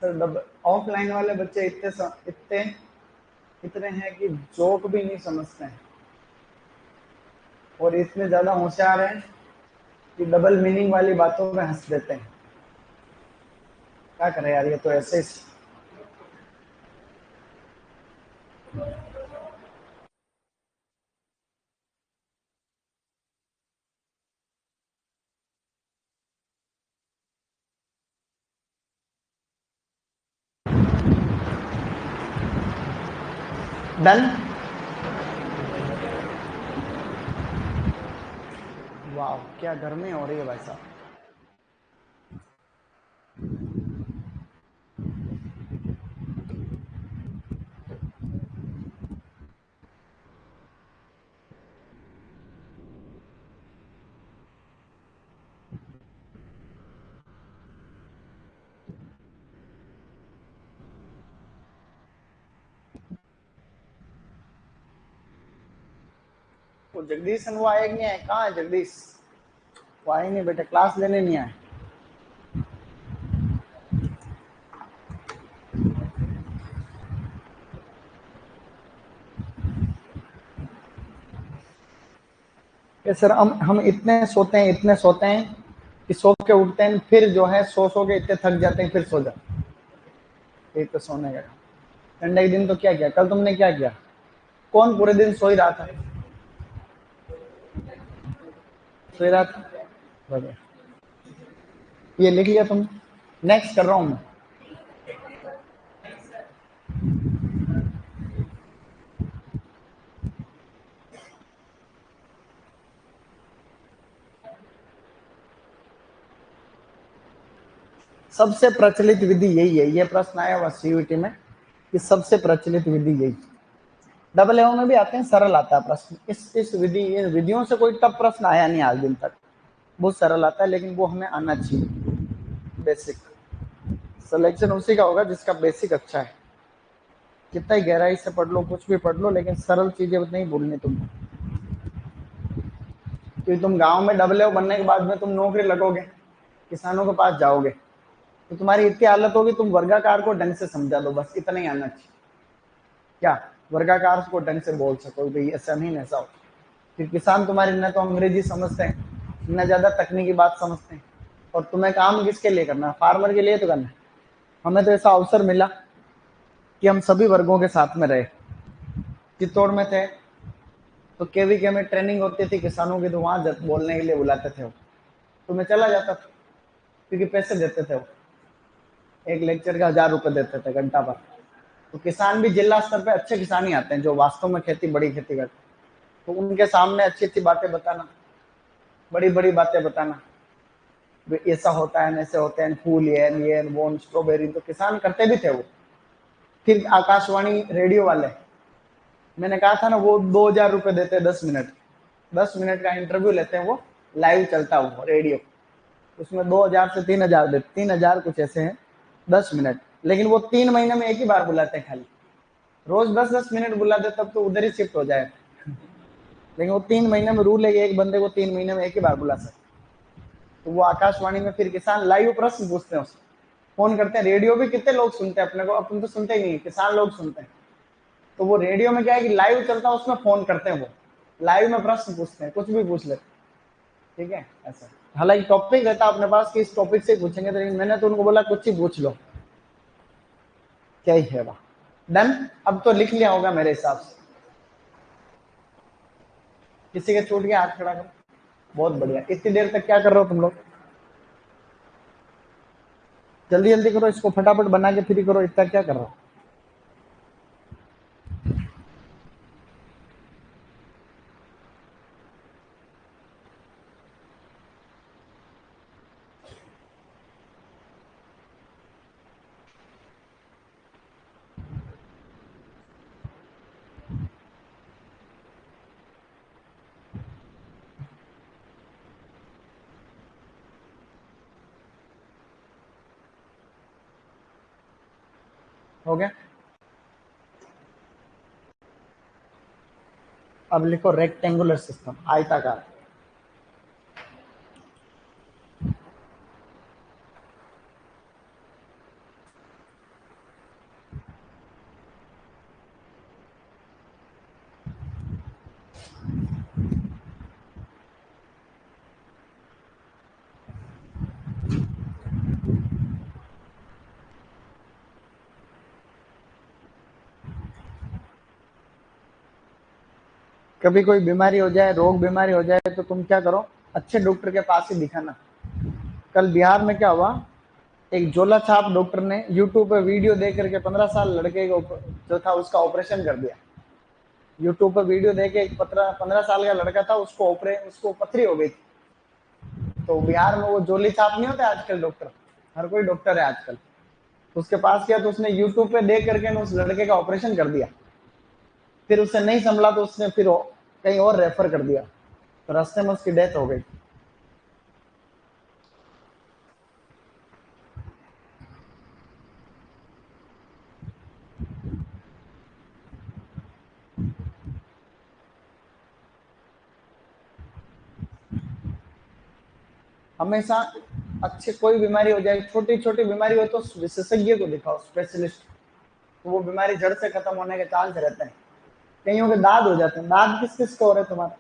तो ऑफलाइन वाले बच्चे इतने इतने हैं कि जोक भी नहीं समझते हैं, और इतने ज्यादा होशियार हैं कि डबल मीनिंग वाली बातों में हंस देते हैं। क्या करें यार, ये तो ऐसे ही। डन। वाह, क्या गर्मी हो रही है भाई साहब। वो जगदीश वो आए कि नहीं आए? कहाँ है जगदीश? वो आए नहीं बेटे, क्लास लेने नहीं आए। कि सर हम इतने सोते हैं कि सो के उठते हैं, फिर जो है सो के इतने थक जाते हैं, फिर सो जाते हैं। एक तो सोने का। संडे के दिन तो क्या किया? कल तुमने क्या किया? कौन पूरे दिन सो ही रहा था? सो ही रहा था। बढ़िया। ये लिख लिया तुम? नेक्स्ट कर रहा हूं मैं। सबसे प्रचलित विधि यही है, ये प्रश्न आया हुआ सीयूटी में कि सबसे प्रचलित विधि यही। डबल एओ में भी आते हैं, सरल आता है प्रश्न। इस विधि, इन विधियों से कोई टफ प्रश्न आया नहीं आज दिन तक, बहुत सरल आता है, लेकिन वो हमें आना चाहिए। बेसिक सिलेक्शन उसी का होगा जिसका बेसिक अच्छा है। कितना ही गहराई से पढ़ लो, कुछ भी पढ़ लो, लेकिन सरल चीजें नहीं भूलनी तुमको। क्योंकि तुम गांव में डबल एओ बनने के बाद में तुम नौकरी लगोगे, किसानों के पास जाओगे, तो तुम्हारी इतनी हालत होगी, तुम वर्गाकार को ढंग से समझा दो, बस इतना ही आना चाहिए। क्या वर्गाकार को ढंग से बोल सको भाई, ऐसा नहीं ऐसा हो। फिर किसान तुम्हारे न तो अंग्रेजी समझते हैं, न ज्यादा तकनीकी बात समझते हैं, और तुम्हें काम किसके लिए करना है? फार्मर के लिए तो करना है। हमें तो ऐसा अवसर मिला कि हम सभी वर्गों के साथ में रहे। चित्तौड़ में थे तो केवीके में ट्रेनिंग होती थी किसानों की, तो वहां बोलने के लिए बुलाते थे वो, तो मैं चला जाता था, क्योंकि पैसे देते थे वो, एक लेक्चर का 1000 रुपए देते थे घंटा पर। तो किसान भी जिला स्तर पे अच्छे किसान ही आते हैं जो वास्तव में बड़ी खेती करते हैं, तो उनके सामने अच्छी अच्छी बातें बताना, बड़ी बड़ी बातें बताना, ऐसा होता है, ऐसे होते हैं, फूल ये वो स्ट्रॉबेरी, तो किसान करते भी थे वो। फिर आकाशवाणी रेडियो वाले, मैंने कहा था ना, वो 2000 रुपए देते हैं 10 मिनट, 10 मिनट का इंटरव्यू लेते हैं वो, लाइव चलता है वो रेडियो, उसमें 2000 से 3000 देते, 3000 कुछ ऐसे हैं 10 मिनट, लेकिन वो 3 महीने में एक ही बार बुलाते हैं खाली। रोज 10-10 मिनट बुलाते तब तो उधर ही शिफ्ट हो जाए, लेकिन वो 3 महीने में रूल है, एक बंदे को 3 महीने में एक ही बार बुला सकते। तो वो आकाशवाणी में फिर किसान लाइव प्रश्न पूछते हैं, उसको फोन करते हैं। रेडियो भी कितने लोग सुनते हैं अपने को, अपन तो सुनते ही नहीं, किसान लोग सुनते हैं। तो वो रेडियो में क्या है कि लाइव चलता है, उसमें फोन करते हैं, वो लाइव में प्रश्न पूछते हैं, कुछ भी पूछ लेते हैं। ठीक है ऐसा। हालांकि टॉपिक रहता है अपने पास कि इस टॉपिक से पूछेंगे, लेकिन मैंने तो उनको बोला कुछ ही पूछ लो, क्या ही है वहां। डन। अब तो लिख लिया होगा मेरे हिसाब से। किसी के छूट गया हाथ खड़ा करो। बहुत बढ़िया। इतनी देर तक क्या कर रहे हो तुम लोग? जल्दी जल्दी करो इसको, फटाफट बना के फ्री करो। इतना क्या कर रहा हो? हो गया। अब लिखो रेक्टेंगुलर सिस्टम, आयताकार। कभी कोई बीमारी हो जाए, रोग बीमारी हो जाए, तो तुम क्या करो, अच्छे डॉक्टर के पास ही दिखाना। कल बिहार में क्या हुआ, एक झोला छाप डॉक्टर ने यूट्यूब पे वीडियो देख करके 15 साल लड़के को जो था उसका ऑपरेशन कर दिया। यूट्यूब पर वीडियो देख के एक 15 साल का लड़का था, उसको पथरी हो गई थी। तो बिहार में वो जोली छाप नहीं होते आजकल डॉक्टर, हर कोई डॉक्टर है आजकल। तो उसके पास गया तो उसने यूट्यूब पे देख करके उस लड़के का ऑपरेशन कर दिया। फिर उससे नहीं संभला तो उसने फिर कहीं और रेफर कर दिया, तो रास्ते में उसकी डेथ हो गई। हमेशा अच्छे, कोई बीमारी हो जाए, छोटी छोटी बीमारी हो तो विशेषज्ञ को दिखाओ, स्पेशलिस्ट। तो वो बीमारी जड़ से खत्म होने के चांस रहते हैं। कईयों के दाद हो जाते हैं। दाद किस किस को हो रहे तुम्हारे?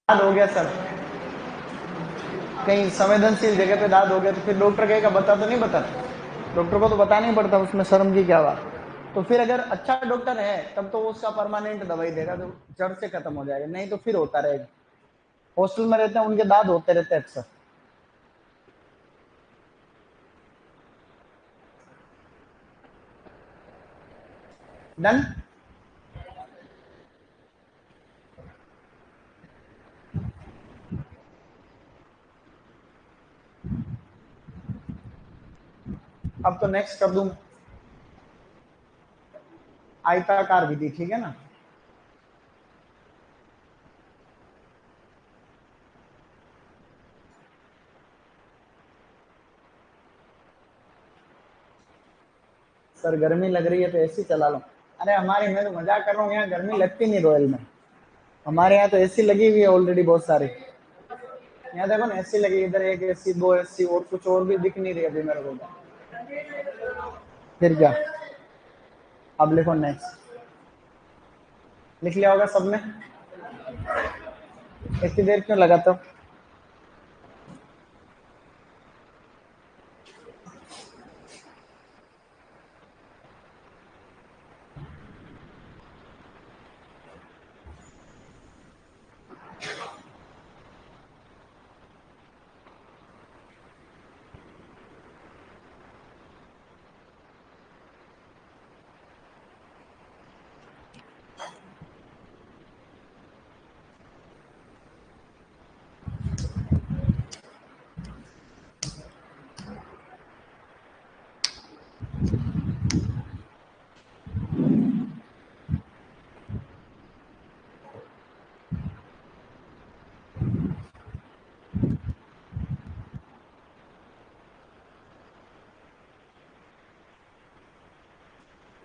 दाद हो गया सर, कहीं संवेदनशील जगह पे दाद हो गया, तो फिर डॉक्टर कहेगा बता, तो नहीं बता। डॉक्टर को तो बताना ही पड़ता, उसमें शर्म की क्या बात। तो फिर अगर अच्छा डॉक्टर है तब तो वो उसका परमानेंट दवाई देगा, तो जड़ से खत्म हो जाएगा, नहीं तो फिर होता रहेगा। हॉस्टल में रहते हैं, उनके दाद होते रहते हैं अक्सर। डन। अब तो नेक्स्ट कर दूं आयताकार विधि, ठीक है ना। सर गर्मी लग रही है तो एसी चला लो। अरे हमारी, मैं तो मजाक कर रहा हूँ, यहाँ गर्मी लगती नहीं रॉयल में। हमारे यहाँ तो एसी लगी हुई है ऑलरेडी बहुत सारी। यहाँ देखो ना, एसी लगी, इधर एक एसी, दो एसी, और कुछ और भी दिख नहीं रही अभी मेरे को। फिर क्या, अब लिखो नेक्स्ट। लिख लिया होगा सबने? इतनी देर क्यों लगाते हो?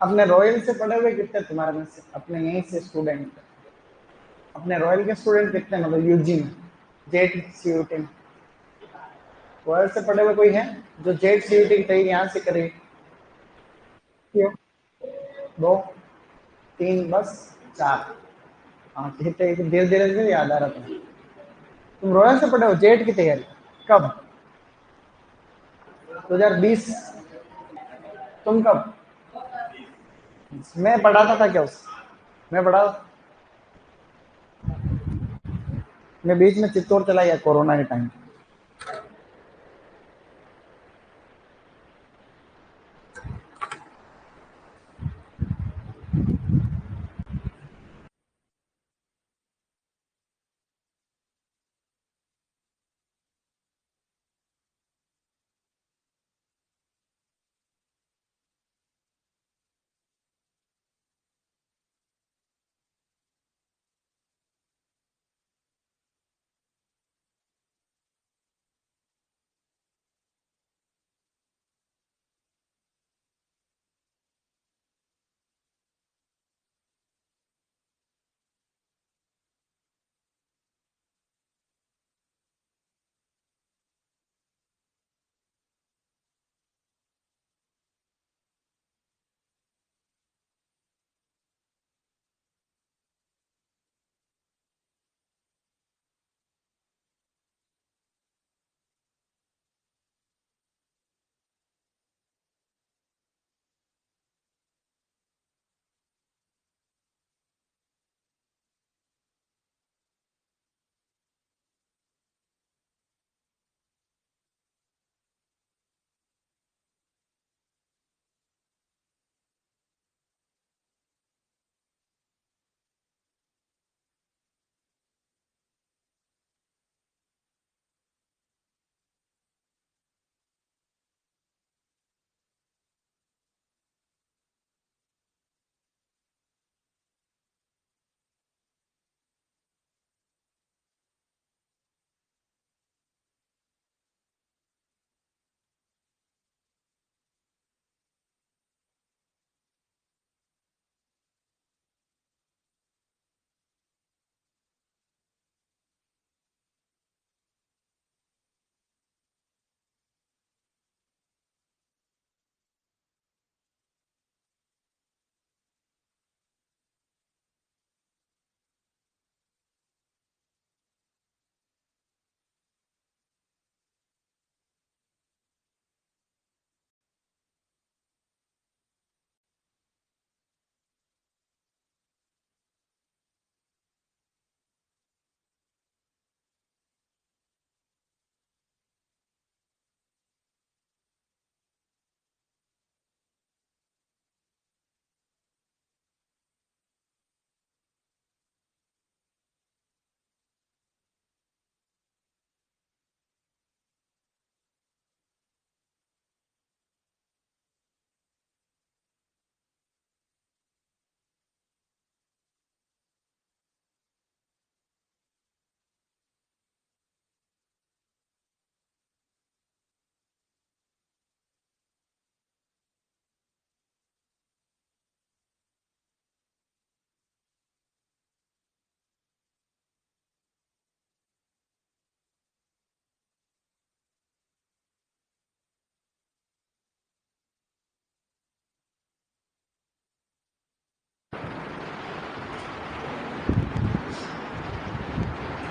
अपने रॉयल से पढ़े हुए कितने तुम्हारे में से, अपने यहीं से स्टूडेंट? अपने रॉयल के स्टूडेंट कितने, मतलब यूजी में, जेट सीयूटी में? रॉयल से पढ़े हुए कोई है जो जेट सीयूटी की तैयारी यहाँ से करे? क्यों? दो, तीन, बस चार। हाँ, धीरे धीरे धीरे याद आ रहा था। तुम रॉयल से पढ़े हो जेट की तैयारी? कब? 2020? तुम कब? मैं पढ़ाता था क्या उस? मैं पढ़ा, मैं बीच में चित्तौड़ चला गया कोरोना के टाइम।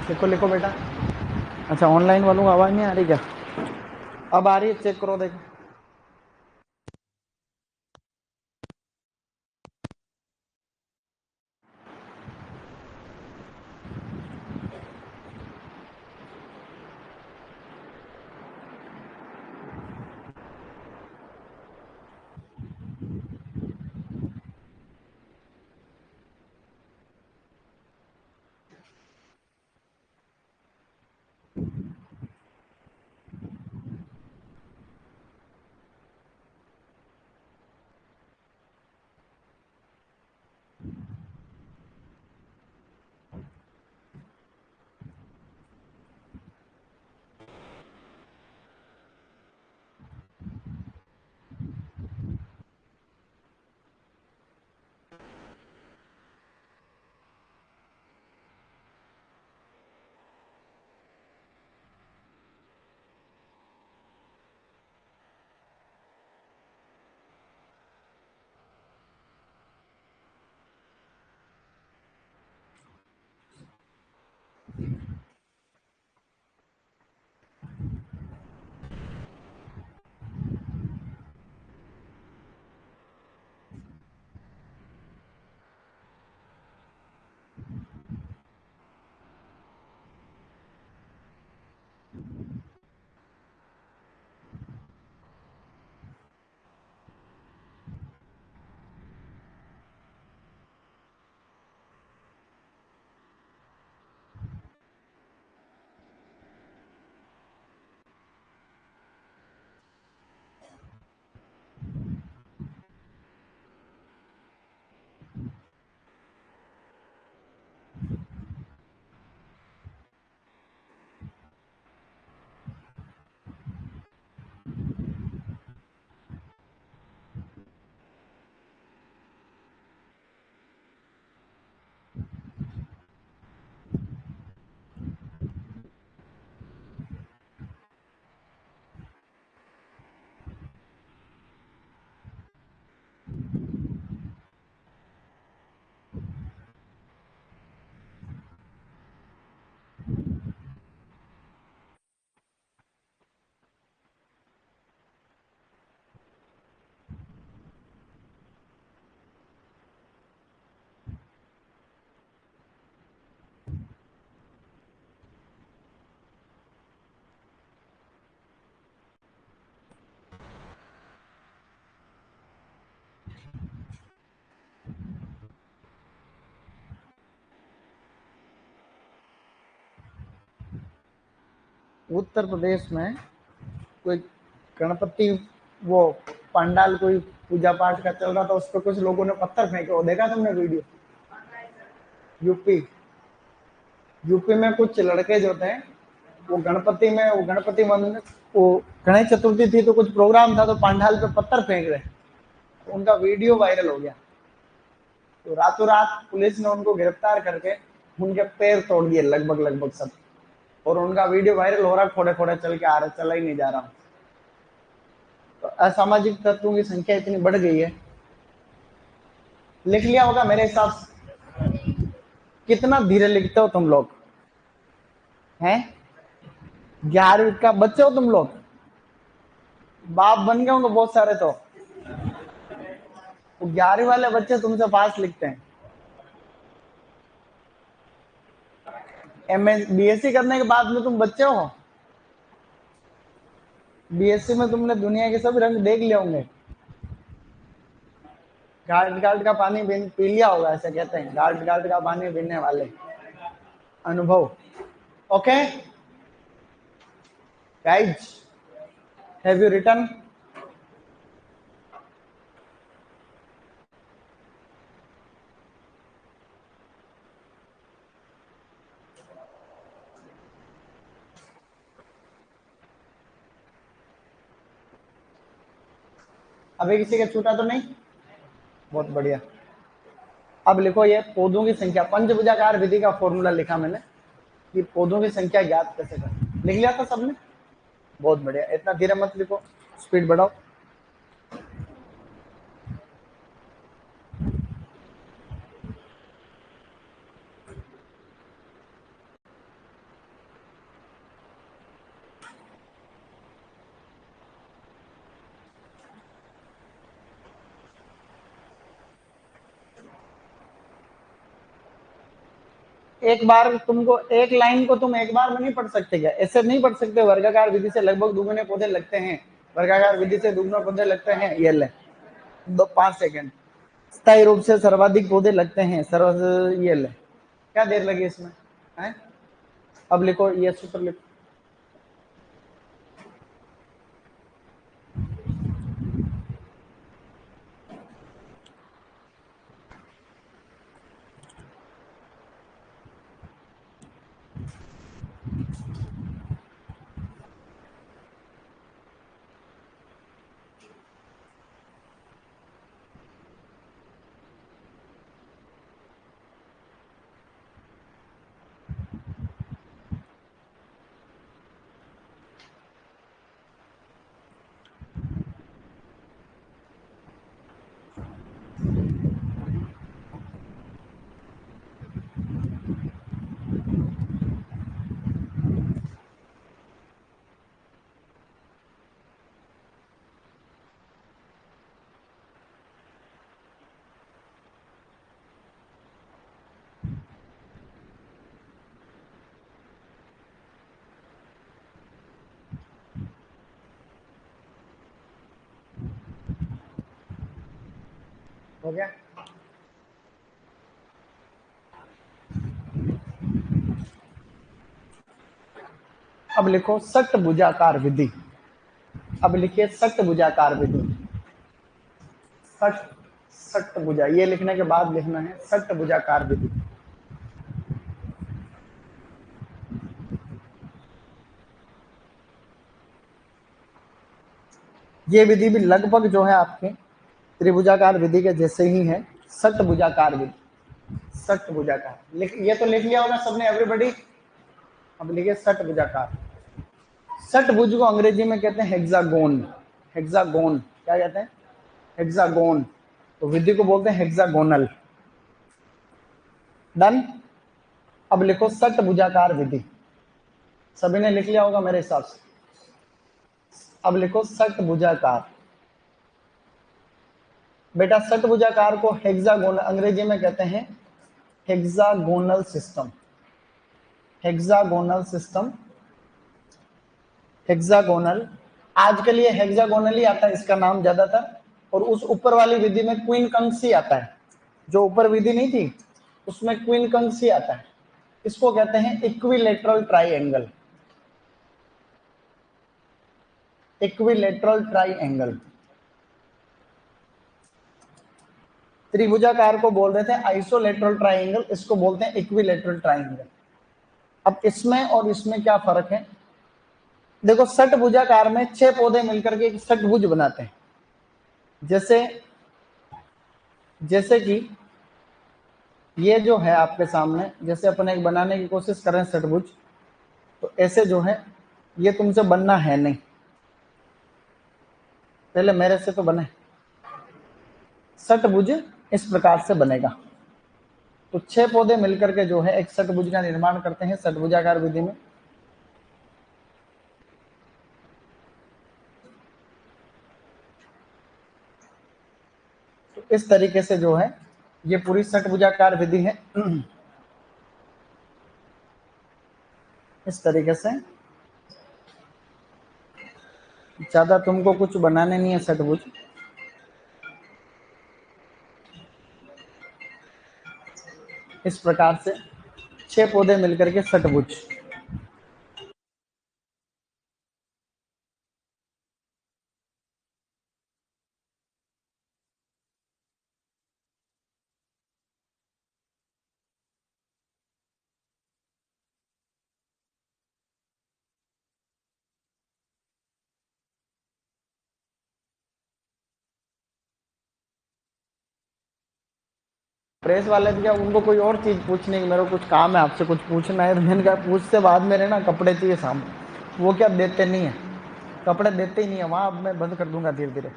लिखो लिखो बेटा। अच्छा, ऑनलाइन वालों को आवाज नहीं आ रही क्या? अब आ रही है, चेक करो देखो। उत्तर प्रदेश में कोई गणपति वो पंडाल कोई पूजा पाठ का चल रहा था, उस पर कुछ लोगों ने पत्थर फेंके, वो देखा तुमने वीडियो? यूपी यूपी में कुछ लड़के जो थे वो गणपति में, वो गणपति मंदिर, वो गणेश चतुर्थी थी तो कुछ प्रोग्राम था, तो पंडाल पे पत्थर फेंक रहे, तो उनका वीडियो वायरल हो गया। तो रातों रात पुलिस ने उनको गिरफ्तार करके उनके पैर तोड़ दिए लगभग लगभग सब, और उनका वीडियो वायरल हो रहा, खोड़े खोड़े चल के आ रहा, चला ही नहीं जा रहा। तो असामाजिक तत्वों की संख्या इतनी बढ़ गई है। लिख लिया होगा मेरे हिसाब से। कितना धीरे लिखते हो तुम लोग हैं? 11वीं का बच्चे हो तुम लोग, बाप बन गए होंगे बहुत सारे, तो 11वीं वाले बच्चे तुमसे फास्ट लिखते हैं। एम एस बीएससी करने के बाद में तुम बच्चे हो। बीएससी में तुमने दुनिया के सब रंग देख लिए होंगे। गार्ड गार्ड का पानी पी लिया होगा, ऐसे कहते हैं, गार्ड गार्ड का पानी पीने वाले अनुभव। Okay guys, have you written? अभी किसी का छूटा तो नहीं? बहुत बढ़िया। अब लिखो ये पौधों की संख्या, पंचभुजाकार विधि का फॉर्मूला लिखा मैंने कि पौधों की संख्या ज्ञात कैसे करें। लिख लिया था सबने? बहुत बढ़िया। इतना धीरे मत लिखो, स्पीड बढ़ाओ। एक बार तुमको एक लाइन को तुम एक बार में नहीं पढ़ सकते क्या? ऐसे नहीं पढ़ सकते वर्गाकार विधि से लगभग दुगुने पौधे लगते हैं, वर्गाकार विधि से दुगुने पौधे लगते हैं, ये ले 5 सेकंड। स्थायी रूप से सर्वाधिक पौधे लगते हैं, ये ले, क्या देर लगी इसमें है? अब लिखो ये सूत्र लिखो। हो गया? अब लिखो षटभुजाकार विधि। अब लिखिए षटभुजाकार विधि। षटभुजा, ये लिखने के बाद लिखना है षटभुजाकार विधि। ये विधि भी लगभग जो है आपके त्रिभुजाकार विधि के जैसे ही है, षटभुजाकार विधि। षटभुजाकार ये तो लिख लिया होगा सबने, एवरीबॉडी। अब लिखिए षटभुजाकार। षटभुज को अंग्रेजी में कहते हैं हेक्सागोन। हेक्सागोन क्या कहते हैं? हेक्सागोन। तो विधि को बोलते हैं हेक्सागोनल। डन। अब लिखो षटभुजाकार विधि। सभी ने लिख लिया होगा मेरे हिसाब से। अब लिखो षटभुजाकार। बेटा षटभुजाकार को हेक्सागोनल अंग्रेजी में कहते हैं hexagonal system. Hexagonal system, hexagonal. आज के लिए हेक्सागोनल ही आता है इसका नाम ज्यादातर। और उस ऊपर वाली विधि में क्वीन कंस ही आता है। जो ऊपर विधि नहीं थी उसमें क्वीन कंस ही आता है। इसको कहते हैं इक्विलेटरल ट्राइएंगल। Equilateral triangle. त्रिभुजाकार को बोल रहे थे आइसोलेटरल ट्राइएंगल, इसको बोलते हैं इक्विलेटरल ट्राइएंगल। अब इसमें और इसमें क्या फर्क है? देखो षटभुजाकार में 6 पौधे मिलकर के एक षटभुज बनाते हैं। जैसे कि ये जो है आपके सामने, जैसे अपन एक बनाने की कोशिश कर रहे हैं षटभुज, तो ऐसे जो है ये तुमसे बनना है नहीं। पहले मेरे से तो बने। षटभुज इस प्रकार से बनेगा। तो 6 पौधे मिलकर के जो है एक षटभुज का निर्माण करते हैं षटभुजाकार विधि में। तो इस तरीके से जो है ये पूरी षटभुजाकार विधि है। इस तरीके से ज्यादा तुमको कुछ बनाने नहीं है षटभुज। इस प्रकार से 6 पौधे मिलकर के षटभुज। प्रेस वाले भी क्या, उनको कोई और चीज पूछने की, मेरे को कुछ काम है आपसे कुछ पूछना है, तो मैंने कहा पूछते बाद मेरे ना कपड़े चाहिए सामने। वो क्या देते नहीं है, कपड़े देते ही नहीं है वहां। अब मैं बंद कर दूंगा धीरे धीरे।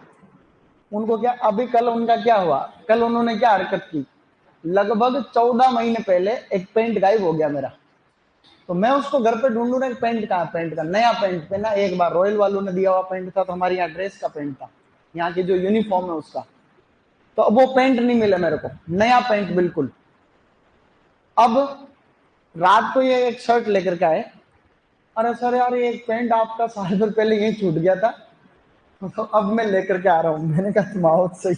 उनको क्या, अभी कल उनका क्या हुआ, कल उन्होंने क्या हरकत की, लगभग 14 महीने पहले एक पेंट गायब हो गया मेरा। तो मैं उसको घर पे ढूंढू ना, पेंट कहाँ, पेंट का नया पेंट पहना। एक बार रॉयल वालों ने दिया हुआ पेंट था, तो हमारे यहाँ ड्रेस का पेंट था, यहाँ की जो यूनिफॉर्म है उसका। तो अब वो पेंट नहीं मिला मेरे को, नया पेंट बिल्कुल। अब रात को ये एक शर्ट लेकर के आए, अरे सर यार ये एक पेंट आपका 7 दिन पहले यही छूट गया था, तो अब मैं लेकर के आ रहा हूँ। मैंने कहा तुम आओ सही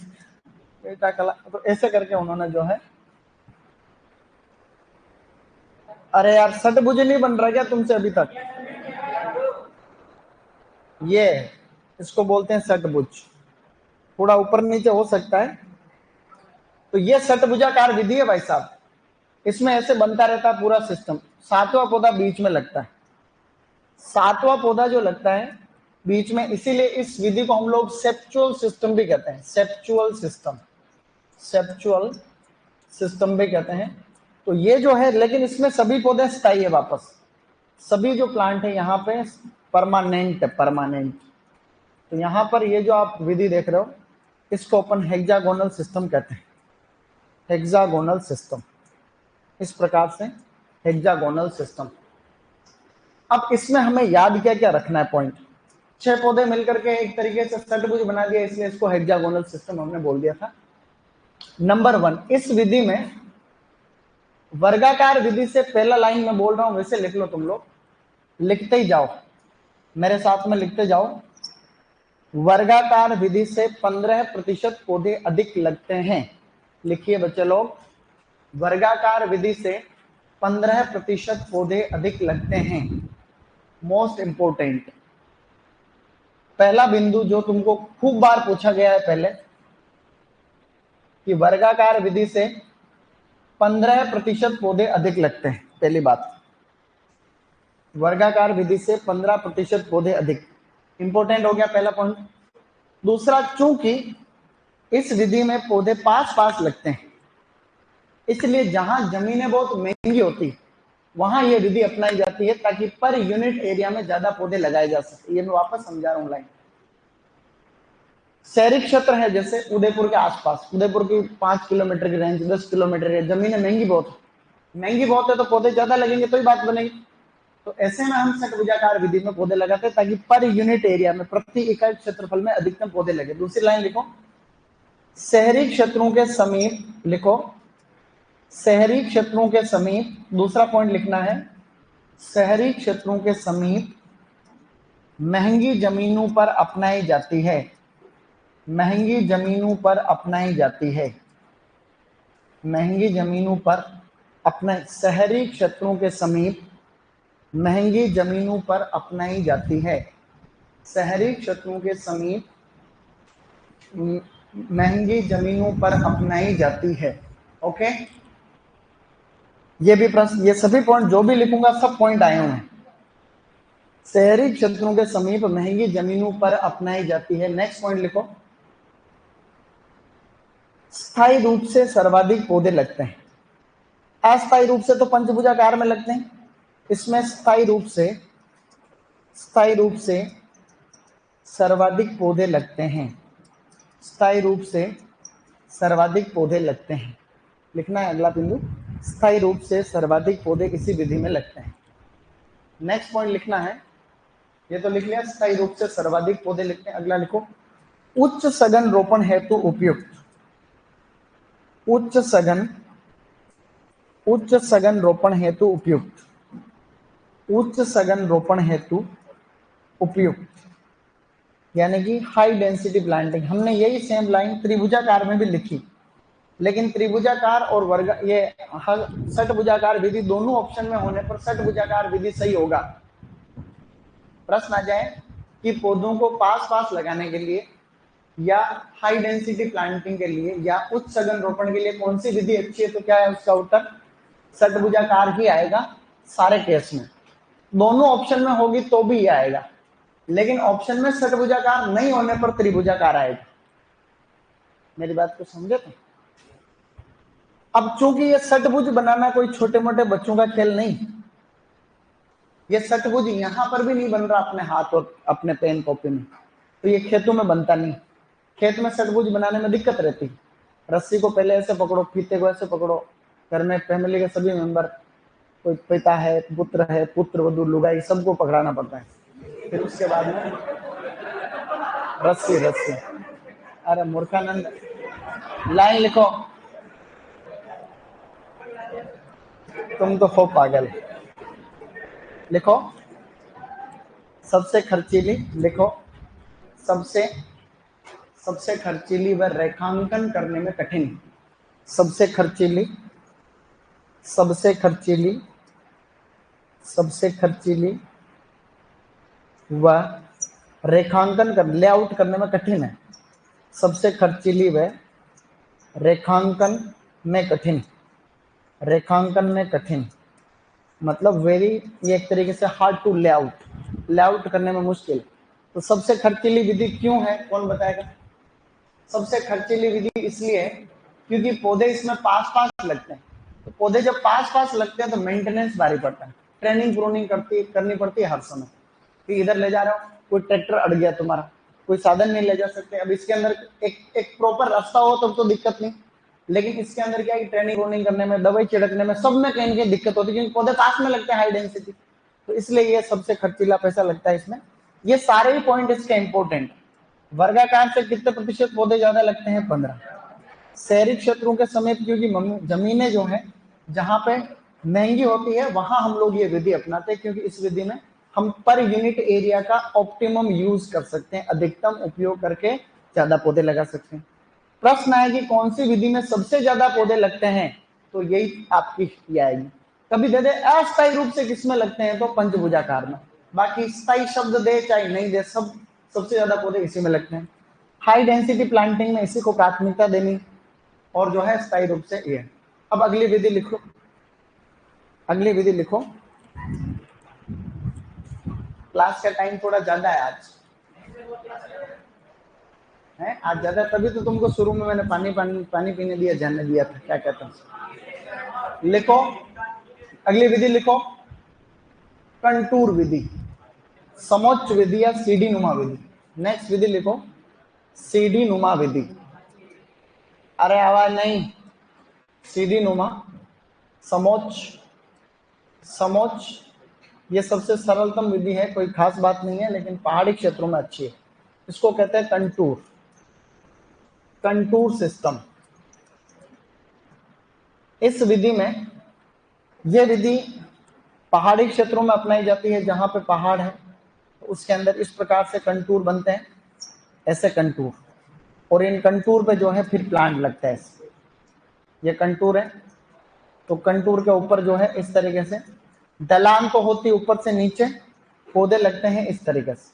बेटा कला। तो ऐसे करके उन्होंने जो है, अरे यार सटभुज नहीं बन रहा क्या तुमसे अभी तक? ये इसको बोलते हैं सटभुज, थोड़ा ऊपर नीचे हो सकता है। तो ये सटभुजाकार विधि है भाई साहब, इसमें ऐसे बनता रहता है पूरा सिस्टम। 7वां पौधा बीच में लगता है, 7वां पौधा जो लगता है बीच में, इसीलिए इस विधि को हम लोग सेप्चुअल सिस्टम भी कहते हैं। सेप्चुअल सिस्टम, सेप्चुअल सिस्टम भी कहते हैं। तो ये जो है, लेकिन इसमें सभी पौधे स्थायी है, वापस सभी जो प्लांट है यहाँ पे परमानेंट है, परमानेंट। तो यहाँ पर ये जो आप विधि देख रहे हो, इसको अपन हेक्सागोनल सिस्टम कहते हैं, हेक्सागोनल सिस्टम। इस प्रकार से हेक्सागोनल सिस्टम। अब इसमें हमें याद क्या क्या रखना है पॉइंट? 6 पौधे मिलकर के एक तरीके से षटभुज बना दिया, इसलिए इसको हेक्सागोनल सिस्टम हमने बोल दिया था। नंबर 1, इस विधि में वर्गाकार विधि से, पहला लाइन में बोल रहा हूं वैसे लिख लो तुम लोग, लिखते ही जाओ मेरे साथ में, लिखते जाओ। वर्गाकार विधि से 15% पौधे अधिक लगते हैं। लिखिए बच्चे लोग, वर्गाकार विधि से 15% पौधे अधिक लगते हैं। मोस्ट इंपोर्टेंट पहला बिंदु जो तुमको खूब बार पूछा गया है पहले, कि वर्गाकार विधि से 15% पौधे अधिक लगते हैं। पहली बात, वर्गाकार विधि से 15% पौधे अधिक, इंपोर्टेंट हो गया पहला पॉइंट। दूसरा, चूंकि इस विधि में पौधे पास पास लगते हैं, इसलिए जहां जमीनें बहुत महंगी होती वहां यह विधि अपनाई जाती है, ताकि पर यूनिट एरिया में ज्यादा पौधे लगाए जा सके। ये मैं वापस समझा रहा हूं लाइन। शहरी क्षेत्र है जैसे उदयपुर के आसपास, उदयपुर की 5 किलोमीटर की रेंज, 10 किलोमीटर की जमीनें महंगी बहुत, महंगी बहुत है, तो पौधे ज्यादा लगेंगे तो ही बात बनेगी। तो ऐसे में हम षटभुजाकार विधि में पौधे लगाते हैं, ताकि पर यूनिट एरिया में, प्रति इकाई क्षेत्रफल में अधिकतम पौधे लगे। दूसरी लाइन लिखो, शहरी क्षेत्रों के समीप, लिखो शहरी क्षेत्रों के समीप, दूसरा पॉइंट लिखना है, शहरी क्षेत्रों के समीप महंगी जमीनों पर अपनाई जाती है, महंगी जमीनों पर अपनाई जाती है, महंगी जमीनों पर अपने, शहरी क्षेत्रों के समीप महंगी जमीनों पर अपनाई जाती है, शहरी क्षेत्रों के समीप महंगी जमीनों पर अपनाई जाती है। ओके, ये भी प्रश्न, ये सभी पॉइंट जो भी लिखूंगा सब पॉइंट आए हुए हैं। शहरी क्षेत्रों के समीप महंगी जमीनों पर अपनाई जाती है। नेक्स्ट पॉइंट लिखो, स्थायी रूप से सर्वाधिक पौधे लगते हैं। अस्थायी रूप से तो पंचभुजाकार में लगते हैं, इसमें स्थायी रूप से, स्थायी रूप से सर्वाधिक पौधे लगते हैं, स्थायी रूप से सर्वाधिक पौधे लगते हैं। लिखना है अगला बिंदु, स्थायी रूप से सर्वाधिक पौधे इसी विधि में लगते हैं। नेक्स्ट पॉइंट लिखना है, ये तो लिख लिया, स्थायी रूप से सर्वाधिक पौधे लगते हैं। अगला लिखो, उच्च सघन रोपण हेतु उपयुक्त, उच्च सघन, उच्च सघन रोपण हेतु उपयुक्त, उच्च सघन रोपण हेतु उपयुक्त, यानी कि हाई डेंसिटी प्लांटिंग। हमने यही सेम लाइन त्रिभुजाकार में भी लिखी, लेकिन त्रिभुजाकार और वर्ग, ये षटभुजाकार विधि दोनों ऑप्शन में होने पर षटभुजाकार विधि सही होगा। प्रश्न आ जाए कि पौधों को पास पास लगाने के लिए, या हाई डेंसिटी प्लांटिंग के लिए, या उच्च सघन रोपण के लिए कौन सी विधि अच्छी है, तो क्या है उसका उत्तर? षटभुजाकार ही आएगा सारे केस में। दोनों ऑप्शन में होगी तो भी ये आएगा, लेकिन ऑप्शन में षटभुजाकार नहीं होने पर त्रिभुजाकार आएगा। मेरी बात को समझे? तो अब चूंकि ये षटभुज बनाना कोई छोटे मोटे बच्चों का खेल नहीं, ये षटभुज यहां पर भी नहीं बन रहा अपने हाथ और अपने पेन कॉपी में, तो ये खेतों में बनता नहीं। खेत में षटभुज बनाने में दिक्कत रहती, रस्सी को पहले ऐसे पकड़ो, फीते को ऐसे पकड़ो, घर में फैमिली के सभी मेंबर, कोई पिता है, पुत्र है, पुत्र वधू लुगाई, सबको पकड़ाना पड़ता है, फिर उसके बाद में रस्सी, रस्सी। अरे मूर्खानंद, लाइन लिखो, तुम तो हो पागल। लिखो सबसे खर्चीली, लिखो सबसे सबसे खर्चीली व रेखांकन करने में कठिन। सबसे खर्चीली, सबसे खर्चीली, सबसे खर्चीली व रेखांकन कर लेआउट करने में कठिन है। सबसे खर्चीली व रेखांकन में कठिन, रेखांकन में कठिन मतलब वेरी, ये एक तरीके से हार्ड टू लेआउट, लेआउट करने में मुश्किल। तो सबसे खर्चीली विधि क्यों है, कौन बताएगा? सबसे खर्चीली विधि इसलिए है क्योंकि पौधे इसमें पास पास लगते हैं। तो पौधे जब पास पास लगते हैं तो मेंटेनेंस भारी पड़ता है, ट्रेनिंग प्रूनिंग करनी पड़ती है हर समय कि इधर ले जा रहा हो, कोई ट्रैक्टर अड़ गया तुम्हारा, कोई साधन नहीं ले जा सकते। अब इसके अंदर एक प्रॉपर रास्ता हो तब तो दिक्कत नहीं, लेकिन इसके अंदर क्या है, ट्रेनिंग प्रूनिंग करने में, दवाई छिड़कने में, सब में कहीं ना कहीं दिक्कत होती है क्योंकि पौधे पास में लगते हैं हाई डेंसिटी। तो इसलिए ये सबसे खर्चीला पैसा लगता है इसमें। ये सारे ही पॉइंट इसके इंपॉर्टेंट। वर्गाकार से कितने प्रतिशत पौधे ज्यादा लगते हैं? 15। शहरी क्षेत्रों के समेत क्योंकि जमीनें जो है जहां पे महंगी होती है वहां हम लोग ये विधि अपनाते हैं, क्योंकि इस विधि में हम पर यूनिट एरिया का ऑप्टिमम यूज कर सकते हैं, अधिकतम उपयोग करके ज्यादा पौधे लगा सकते हैं। प्रश्न है कि कौन सी विधि में सबसे ज्यादा पौधे लगते हैं, तो यही आपकी ये आएगी। कभी दे दे अस्थायी रूप से किसमें लगते हैं, तो पंचभुजाकार में। बाकी स्थायी शब्द दे चाहे नहीं दे, सब सबसे ज्यादा पौधे इसी में लगते हैं। हाई डेंसिटी प्लांटिंग में इसी को प्राथमिकता देनी, और जो है स्थायी रूप से ये। अब अगली विधि लिखो, अगली विधि लिखो। क्लास का टाइम थोड़ा ज्यादा है आज, है आज ज्यादा, तभी तो तुमको शुरू में मैंने पानी पीने दिया, जानने दिया था। क्या कहता हूँ, लिखो अगली विधि लिखो, कंटूर विधि, समोच्च विधि या सीढ़ी नुमा विधि। नेक्स्ट विधि लिखो सीढ़ी नुमा विधि। अरे आवाज नहीं, सीढ़ी नुमा, समोच्च, समोच्च ये सबसे सरलतम विधि है, कोई खास बात नहीं है, लेकिन पहाड़ी क्षेत्रों में अच्छी है। इसको कहते हैं कंटूर, कंटूर सिस्टम। इस विधि में, यह विधि पहाड़ी क्षेत्रों में अपनाई जाती है, जहां पे पहाड़ है तो उसके अंदर इस प्रकार से कंटूर बनते हैं, ऐसे कंटूर, और इन कंटूर पे जो है फिर प्लांट लगता है। ये कंटूर है, तो कंटूर के ऊपर जो है इस तरीके से ढलान तो होती है, ऊपर से नीचे पौधे लगते हैं इस तरीके से।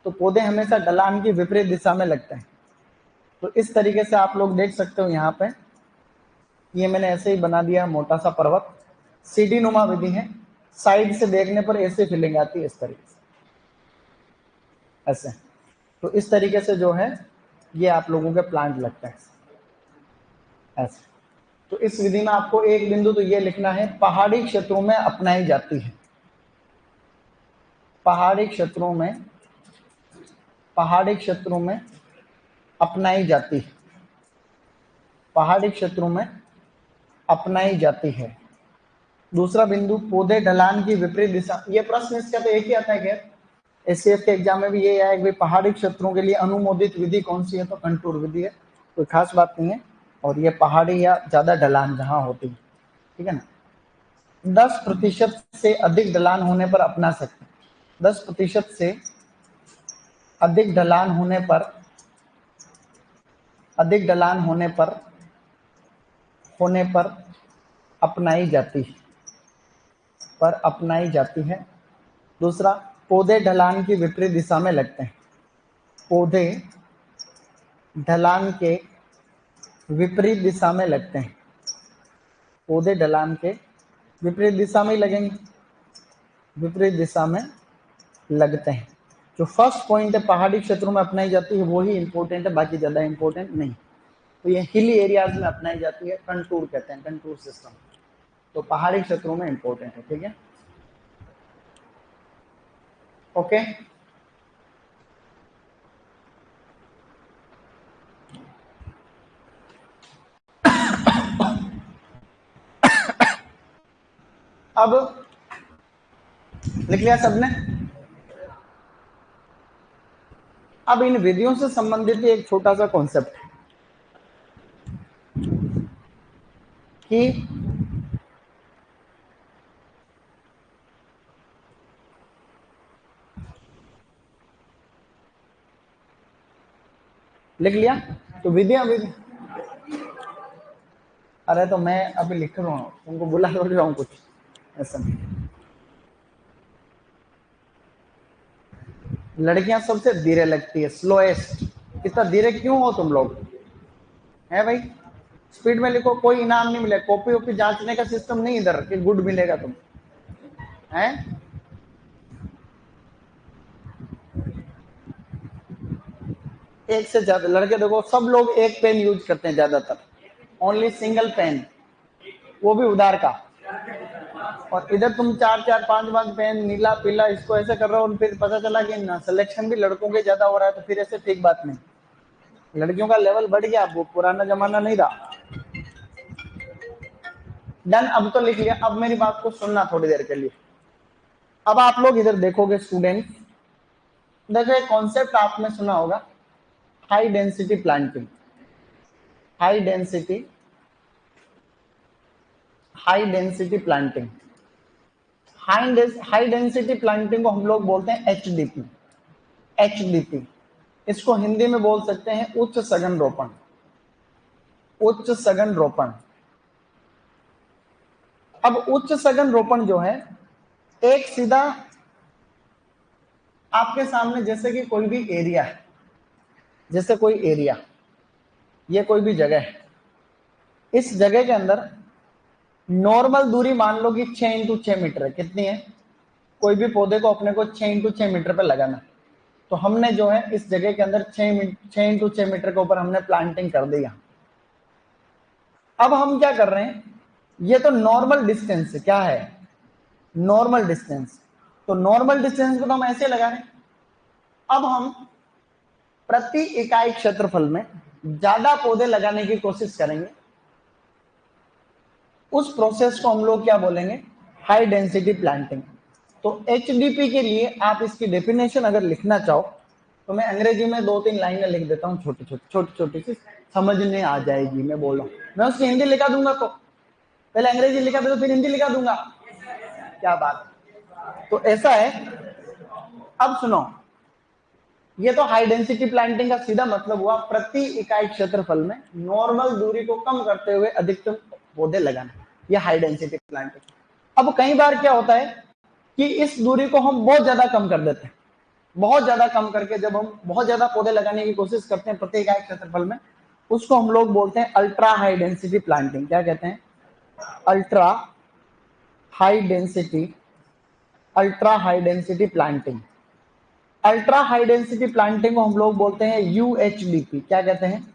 तो पौधे हमेशा ढलान की विपरीत दिशा में लगते हैं। तो इस तरीके से आप लोग देख सकते हो यहाँ पे, ये मैंने ऐसे ही बना दिया मोटा सा पर्वत, सीढ़ी नुमा विधि है। साइड से देखने पर ऐसे फीलिंग आती है, इस तरीके से ऐसे। तो इस तरीके से जो है ये आप लोगों के प्लांट लगते हैं ऐसे। तो इस विधि में आपको एक बिंदु तो ये लिखना है, पहाड़ी क्षेत्रों में अपनाई जाती है, पहाड़ी क्षेत्रों में, पहाड़ी क्षेत्रों में अपनाई जाती है, पहाड़ी क्षेत्रों में अपनाई जाती है। दूसरा बिंदु, पौधे ढलान की विपरीत दिशा। ये प्रश्न इसका तो एक ही आता है, खैर एससीएफ के एग्जाम में भी ये आया कि पहाड़ी क्षेत्रों के लिए अनुमोदित विधि कौन सी है, तो कंटूर विधि है, कोई खास बात नहीं है। और ये पहाड़ी या ज्यादा ढलान जहां होती है, ठीक है ना। 10% से अधिक ढलान होने पर अपना सकते हैं, 10% से अधिक ढलान होने पर, अधिक ढलान होने पर अपनाई जाती है, पर अपनाई जाती है। दूसरा, पौधे ढलान की विपरीत दिशा में लगते हैं, पौधे ढलान के विपरीत दिशा में लगते हैं, पौधे ढलान के विपरीत दिशा में ही लगेंगे, विपरीत दिशा में लगते हैं। जो फर्स्ट पॉइंट है पहाड़ी क्षेत्रों में अपनाई जाती है, वो ही इंपॉर्टेंट है, बाकी ज्यादा इंपॉर्टेंट नहीं। तो ये हिली एरियाज में अपनाई जाती है, कंटूर कहते हैं, कंटूर सिस्टम। तो पहाड़ी क्षेत्रों में इंपॉर्टेंट है, ठीक है, ओके। अब लिख लिया सबने? अब इन विधियों से संबंधित एक छोटा सा कॉन्सेप्ट है कि लिख लिया? तो विधियां विधि, अरे तो मैं अभी लिख रहा हूँ, तुमको बुला थोड़ी रहा हूँ कुछ, ऐसा नहीं। लड़कियां सबसे धीरे लगती है, स्लोएस्ट। इतना धीरे क्यों हो तुम लोग, है भाई? स्पीड में लिखो, कोई इनाम नहीं मिलेगा, कॉपी वॉपी जांचने का सिस्टम नहीं इधर कि गुड मिलेगा तुम, है? एक से ज्यादा लड़के देखो, सब लोग एक पेन यूज करते हैं ज्यादातर, ओनली सिंगल पेन, वो भी उधार का। और इधर तुम चार चार पांच पांच पेन, नीला पीला, इसको ऐसे कर रहे हो, और फिर पता चला कि ना सिलेक्शन भी लड़कों के ज्यादा हो रहा है, तो फिर ऐसे ठीक बात नहीं। लड़कियों का लेवल बढ़ गया, वो पुराना जमाना नहीं रहा। डन, अब तो लिख लिया। अब मेरी बात को सुनना थोड़ी देर के लिए। अब आप लोग इधर देखोगे स्टूडेंट, देखो एक कॉन्सेप्ट आपने सुना होगा, high density planting. High density, high density planting, high density planting को हम लोग बोलते हैं एचडीपी। एचडीपी, इसको हिंदी में बोल सकते हैं उच्च सघन रोपण। उच्च सघन रोपण। अब उच्च सघन रोपण जो है, एक सीधा आपके सामने, जैसे कि कोई भी एरिया है, जैसे कोई एरिया, ये कोई भी जगह है, इस जगह के अंदर नॉर्मल दूरी मान लो कि 6 इंटू 6 मीटर है। कितनी है? कोई भी पौधे को अपने को 6 इंटू 6 मीटर पे लगाना, तो हमने जो है इस जगह के अंदर 6 इंटू 6 मीटर के ऊपर हमने प्लांटिंग कर दी। अब हम क्या कर रहे हैं, ये तो नॉर्मल डिस्टेंस है, क्या है? Normal distance. तो नॉर्मल डिस्टेंस को तो हम ऐसे लगा रहे हैं। अब हम प्रति इकाई क्षेत्रफल में ज्यादा पौधे लगाने की कोशिश करेंगे। उस प्रोसेस को हम लोग क्या बोलेंगे? High density planting. तो एचडीपी के लिए आप इसकी डेफिनेशन अगर लिखना चाहो, तो मैं अंग्रेजी में 2-3 लाइनें लिख देता हूँ, छोटी छोटी सी, समझने आ जाएगी। मैं बोल रहा हूँ, मैं उसकी हिंदी लिखा दूंगा, तो पहले अंग्रेजी लिखा दे तो फिर हिंदी लिखा दूंगा। क्या बात। तो ऐसा है, अब सुनो, ये तो हाई डेंसिटी प्लांटिंग का सीधा मतलब हुआ प्रति इकाई क्षेत्रफल में नॉर्मल दूरी को कम करते हुए अधिकतम पौधे लगाना, ये हाई डेंसिटी प्लांटिंग। अब कई बार क्या होता है कि इस दूरी को हम बहुत ज्यादा कम कर देते हैं। बहुत ज्यादा कम करके जब हम बहुत ज्यादा पौधे लगाने की कोशिश करते हैं प्रति इकाई क्षेत्रफल में, उसको हम लोग बोलते हैं अल्ट्रा हाई डेंसिटी प्लांटिंग। क्या कहते हैं? Ultra high density, ultra high density planting. Ultra high density planting को हम लोग बोलते हैं यूएचडीपी। क्या कहते हैं?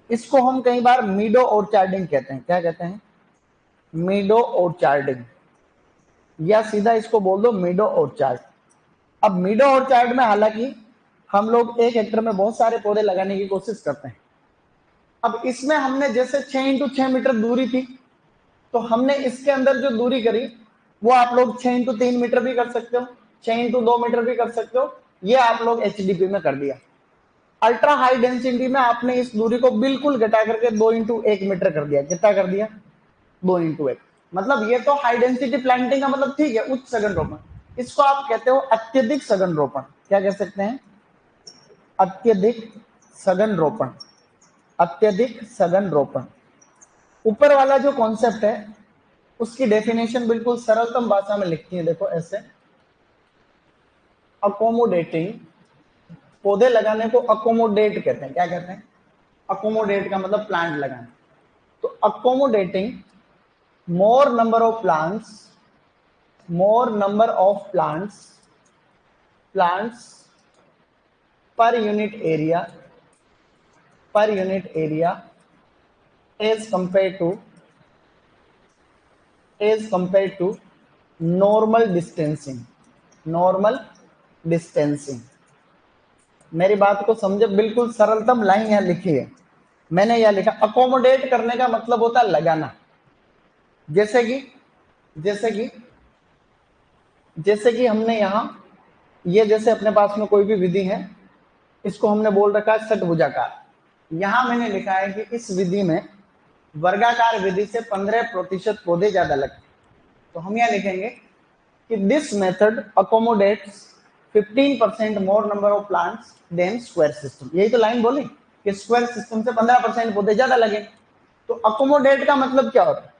इसको हम कई बार मीडो ऑर्चार्डिंग कहते हैं। क्या कहते हैं? मीडो ऑर्चार्डिंग, या सीधा इसको बोल दो मीडो ऑर्चार्ड। अब मीडो ऑर्चार्ड में हालांकि हम लोग 1 हेक्टेयर में बहुत सारे पौधे लगाने की कोशिश करते हैं। अब इसमें हमने जैसे 6 इंटू 6 मीटर दूरी थी, तो हमने इसके अंदर जो दूरी करी, वो आप लोग 6 इंटू 3 मीटर भी कर सकते हो, 6 इंटू 2 मीटर भी कर सकते हो। ये आप लोग एचडीपी में कर दिया। अल्ट्रा हाई डेंसिटी में आपने इस दूरी को बिल्कुल घटा करके 2 इंटू 1 मीटर कर दिया। कितना कर दिया? 2 इंटू 1। मतलब ये तो हाई डेंसिटी प्लांटिंग का मतलब ठीक है, उच्च सघन रोपण। इसको आप कहते हो अत्यधिक सघन रोपण। क्या कह सकते हैं? अत्यधिक सघन रोपण। अत्यधिक सघन रोपण। ऊपर वाला जो कॉन्सेप्ट है, उसकी डेफिनेशन बिल्कुल सरलतम भाषा में लिखती है, देखो ऐसे, अकोमोडेटिंग। पौधे लगाने को अकोमोडेट कहते हैं। क्या कहते हैं? अकोमोडेट का मतलब प्लांट लगाना। तो accommodating more number of plants, more number of plants per unit area, per unit area, as compared to normal distancing, normal distancing। मेरी बात को समझे, बिल्कुल सरलतम लाइन यहां लिखी है। मैंने यह लिखा, अकोमोडेट करने का मतलब होता है लगाना। जैसे कि जैसे कि जैसे कि हमने यहां, ये जैसे अपने पास में कोई भी विधि है, इसको हमने बोल रखा है षटभुजाकार। यहां मैंने लिखा है कि इस विधि में वर्गाकार विधि से 15% पौधे ज्यादा लगते। तो हम यहां लिखेंगे कि this method accommodates 15% more number of plants than square system. यही तो लाइन बोली। कि स्क्वायर सिस्टम से 15% पौधे ज्यादा लगे। तो अकोमोडेट का मतलब क्या होता है?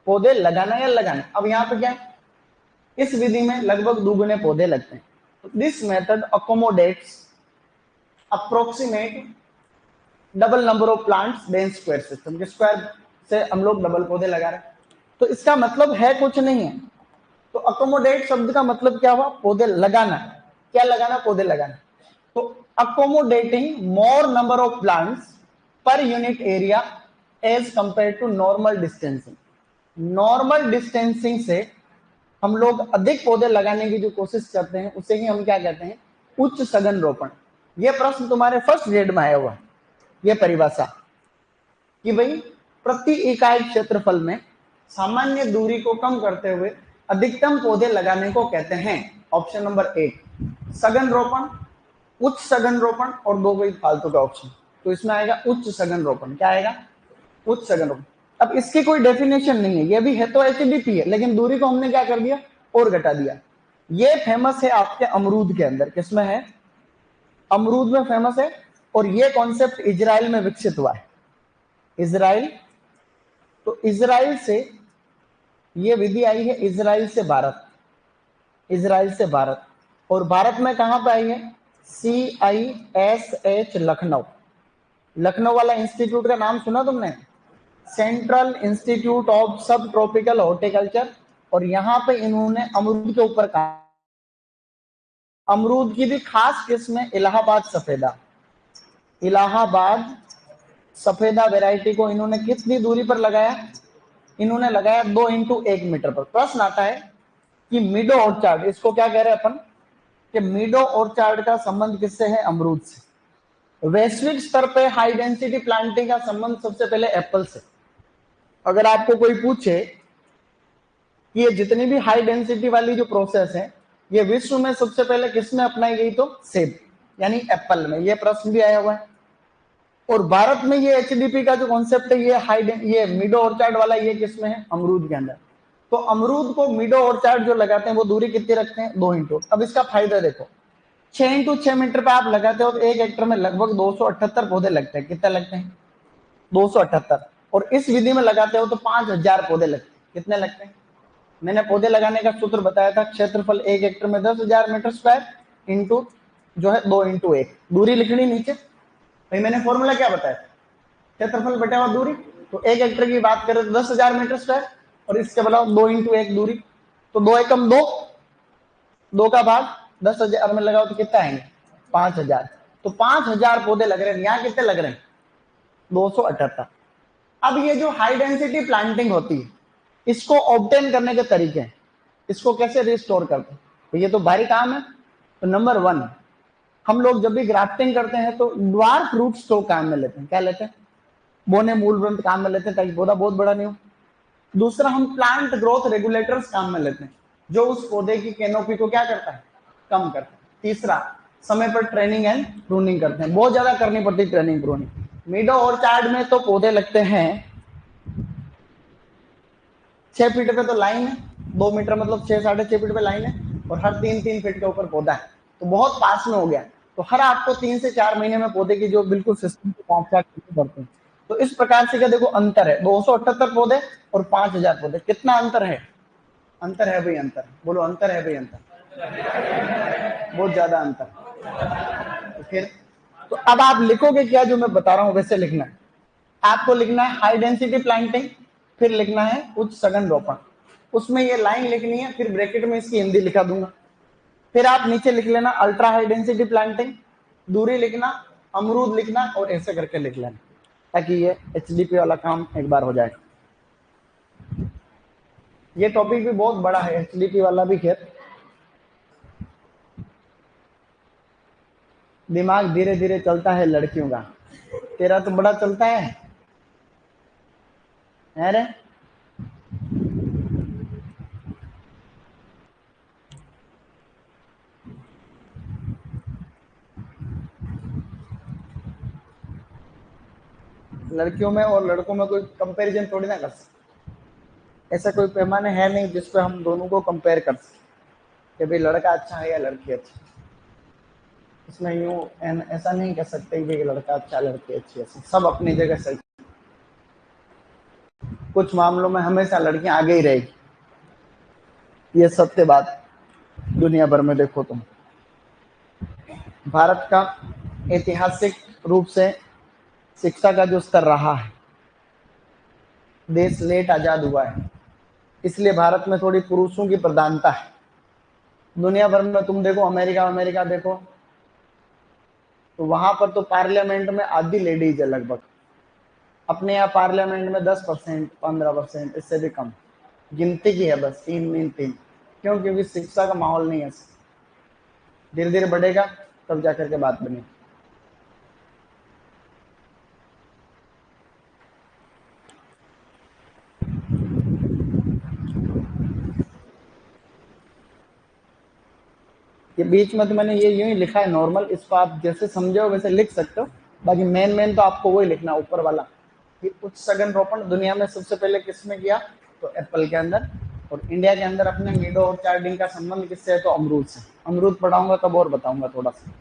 पौधे लगाना या लगाना। अब यहाँ पे क्या है, इस विधि में लगभग दुगुने पौधे लगते हैं। तो this method accommodates approximate double number of plants than square system, के स्क्वायर से हम लोग डबल पौधे लगा रहे हैं। तो इसका मतलब है कुछ नहीं है। तो अकोमोडेट शब्द का मतलब क्या हुआ? पौधे लगाना। क्या लगाना? पौधे लगाना। तो accommodating more number of plants per unit area as compare to normal distancing. Normal distancing से हम लोग अधिक पौधे लगाने की जो कोशिश करते हैं उसे ही हम क्या कहते हैं? उच्च सघन रोपण। यह प्रश्न तुम्हारे फर्स्ट ग्रेड में आया हुआ है, यह परिभाषा कि भाई प्रति इकाई क्षेत्रफल में सामान्य दूरी को कम करते हुए अधिकतम पौधे लगाने को कहते हैं। ऑप्शन नंबर 1 सघन रोपण, उच्च सघन रोपण, और दो कोई फालतू का ऑप्शन। तो इसमें आएगा उच्च सघन रोपण। क्या आएगा? उच्च सघन रोपण। अब इसकी कोई डेफिनेशन नहीं है, ये भी है तो एचडीपी है, लेकिन दूरी को हमने क्या कर दिया? और घटा दिया। ये फेमस है आपके अमरूद के अंदर। किसमें है? अमरूद में फेमस है। और ये कॉन्सेप्ट इजराइल में विकसित हुआ है। इजराइल, तो इजराइल से ये विधि आई है, इजराइल से भारत, इजराइल से भारत। और भारत में कहां पे आई है? CISH लखनऊ। लखनऊ वाला इंस्टीट्यूट का नाम सुना तुमने? सेंट्रल इंस्टीट्यूट ऑफ सब ट्रॉपिकल हॉर्टिकल्चर। और यहां पे इन्होंने अमरूद के ऊपर कहा। अमरूद की भी खास किस्म है इलाहाबाद सफेदा। इलाहाबाद सफेदा वैरायटी को इन्होंने कितनी दूरी पर लगाया? इन्होंने लगाया 2x1 मीटर पर। प्रश्न आता है कि मीडो ऑर्चार्ड, इसको क्या कह रहे हैं अपन? कि मीडो ऑर्चार्ड का संबंध किससे है? अमरूद से। वैश्विक स्तर पे हाई डेंसिटी प्लांटिंग का संबंध सबसे पहले एप्पल से। अगर आपको कोई पूछे कि ये जितनी भी हाई डेंसिटी वाली जो प्रोसेस है ये विश्व में सबसे पहले किस में अपनाई गई? तो सेब यानी एप्पल में। ये प्रश्न भी आया हुआ है। और भारत में ये एचडीपी का जो कॉन्सेप्ट है ये मिडो ऑर्चार्ड वाला, ये किसमें है? अमरूद के अंदर। तो अमरूद को मिडो ऑर्चार्ड जो लगाते हैं वो दूरी कितनी रखते हैं? 2x। अब इसका फायदा देखो, 6x6 मीटर पे आप लगाते हो तो 1 हेक्टर में लगभग 278 पौधे लगते हैं। कितने लगते हैं? 278। और इस विधि में लगाते हो तो 5000 पौधे लगते हैं। कितने लगते हैं? मैंने पौधे लगाने का सूत्र बताया था, क्षेत्रफल 1 हेक्टर में 10,000 मीटर स्क्वायर इंटू जो है 2x1। दूरी लिखनी नीचे। भाई मैंने फॉर्मूला क्या बताया? क्षेत्रफल बटा हुआ दूरी। तो 1 हेक्टर की बात करें तो 10,000 मीटर स्क्वायर, और इसके बताओ 2x1 दूरी। तो 2 एकम 2, 2 का भाग 10,000 में लगाओ तो कितना आएंगे? 5,000। तो 5,000 पौधे लग रहे हैं। यहाँ कितने लग रहे हैं? 278। अब ये जो हाई डेंसिटी प्लांटिंग होती है इसको ऑब्टेन करने के तरीके हैं, इसको कैसे रिस्टोर करते हैं? तो ये तो भारी काम है। तो नंबर 1, हम लोग जब भी ग्राफ्टिंग करते हैं तो ड्वार्फ रूट स्टॉक काम में लेते हैं। क्या लेते हैं? बोने मूल ग्रंथ काम में लेते हैं ताकि पौधा बहुत बड़ा नहीं हो। दूसरा, हम प्लांट ग्रोथ रेगुलेटर्स काम में लेते हैं जो उस पौधे की कैनोपी को क्या करता है? कम करता है। तीसरा, समय पर ट्रेनिंग एंड प्रूनिंग करते हैं। बहुत ज्यादा करनी पड़ती है ट्रेनिंग प्रूनिंग। मीडो ऑर्चार्ड में तो पौधे लगते हैं 6 फीट पे, तो लाइन है 2 मीटर मतलब 6-6.5 फीट पे लाइन है, और हर 3-3 फीट के ऊपर पौधा है। तो बहुत पास में हो गया। तो हर आपको 3 से 4 महीने में पौधे की जो बिल्कुल सिस्टम को कांटेक्ट करने पड़ते हैं। तो इस प्रकार से क्या देखो अंतर है, 278 पौधे और 5,000 पौधे। कितना अंतर है? अंतर है भाई, अंतर। बोलो अंतर है भाई, अंतर। बहुत ज्यादा अंतर। तो फिर तो अब आप लिखोगे क्या? जो मैं बता रहा हूं वैसे लिखना है। आपको लिखना है हाई डेंसिटी प्लांटिंग, फिर लिखना है उच्च सघन रोपण। उसमें ये लाइन लिखनी है, फिर ब्रैकेट में इसकी हिंदी लिखा दूंगा। फिर आप नीचे लिख लेना अल्ट्रा हाई डेंसिटी प्लांटिंग, दूरी लिखना, अमरूद लिखना, और ऐसे करके लिख लेना ताकि ये एचडीपी वाला काम एक बार हो जाए। ये टॉपिक भी बहुत बड़ा है, एचडीपी वाला भी। खैर दिमाग धीरे धीरे चलता है लड़कियों का, तेरा तो बड़ा चलता है। अरे लड़कियों में और लड़कों में कोई कंपैरिजन थोड़ी ना कर सकते। ऐसा कोई पैमाने है नहीं जिस पे हम दोनों को कंपेयर कर सके कि भाई लड़का अच्छा है या लड़की अच्छी। इसमें यूं ऐसा नहीं कह सकते कि लड़का अच्छा लड़की अच्छी है, सब अपनी जगह सही। कुछ मामलों में हमेशा लड़कियां आगे ही रहेगी, ये सत्य बात दुनिया भर में देखो तुम। भारत का ऐतिहासिक रूप से शिक्षा का जो स्तर रहा है, देश लेट आजाद हुआ है, इसलिए भारत में थोड़ी पुरुषों की प्रधानता है। दुनिया भर में तुम देखो, अमेरिका अमेरिका देखो, तो वहां पर तो पार्लियामेंट में आधी लेडीज है लगभग। अपने यहाँ पार्लियामेंट में 10%, 15%, इससे भी कम गिनती की है, बस तीन। क्यों? क्योंकि शिक्षा का माहौल नहीं है। धीरे धीरे बढ़ेगा तब जाकर के बात बनेगी। ये बीच में तो मैंने ये यूं ही लिखा है नॉर्मल, इसको आप जैसे समझो वैसे लिख सकते हो। बाकी मेन तो आपको वही लिखना ऊपर वाला कि उच्च सघन रोपण दुनिया में सबसे पहले किसने किया, तो एप्पल के अंदर। और इंडिया के अंदर अपने मीडो और चार्डिंग का संबंध किससे है, तो अमरूद से। अमरूद पढ़ाऊंगा तब और बताऊंगा थोड़ा सा।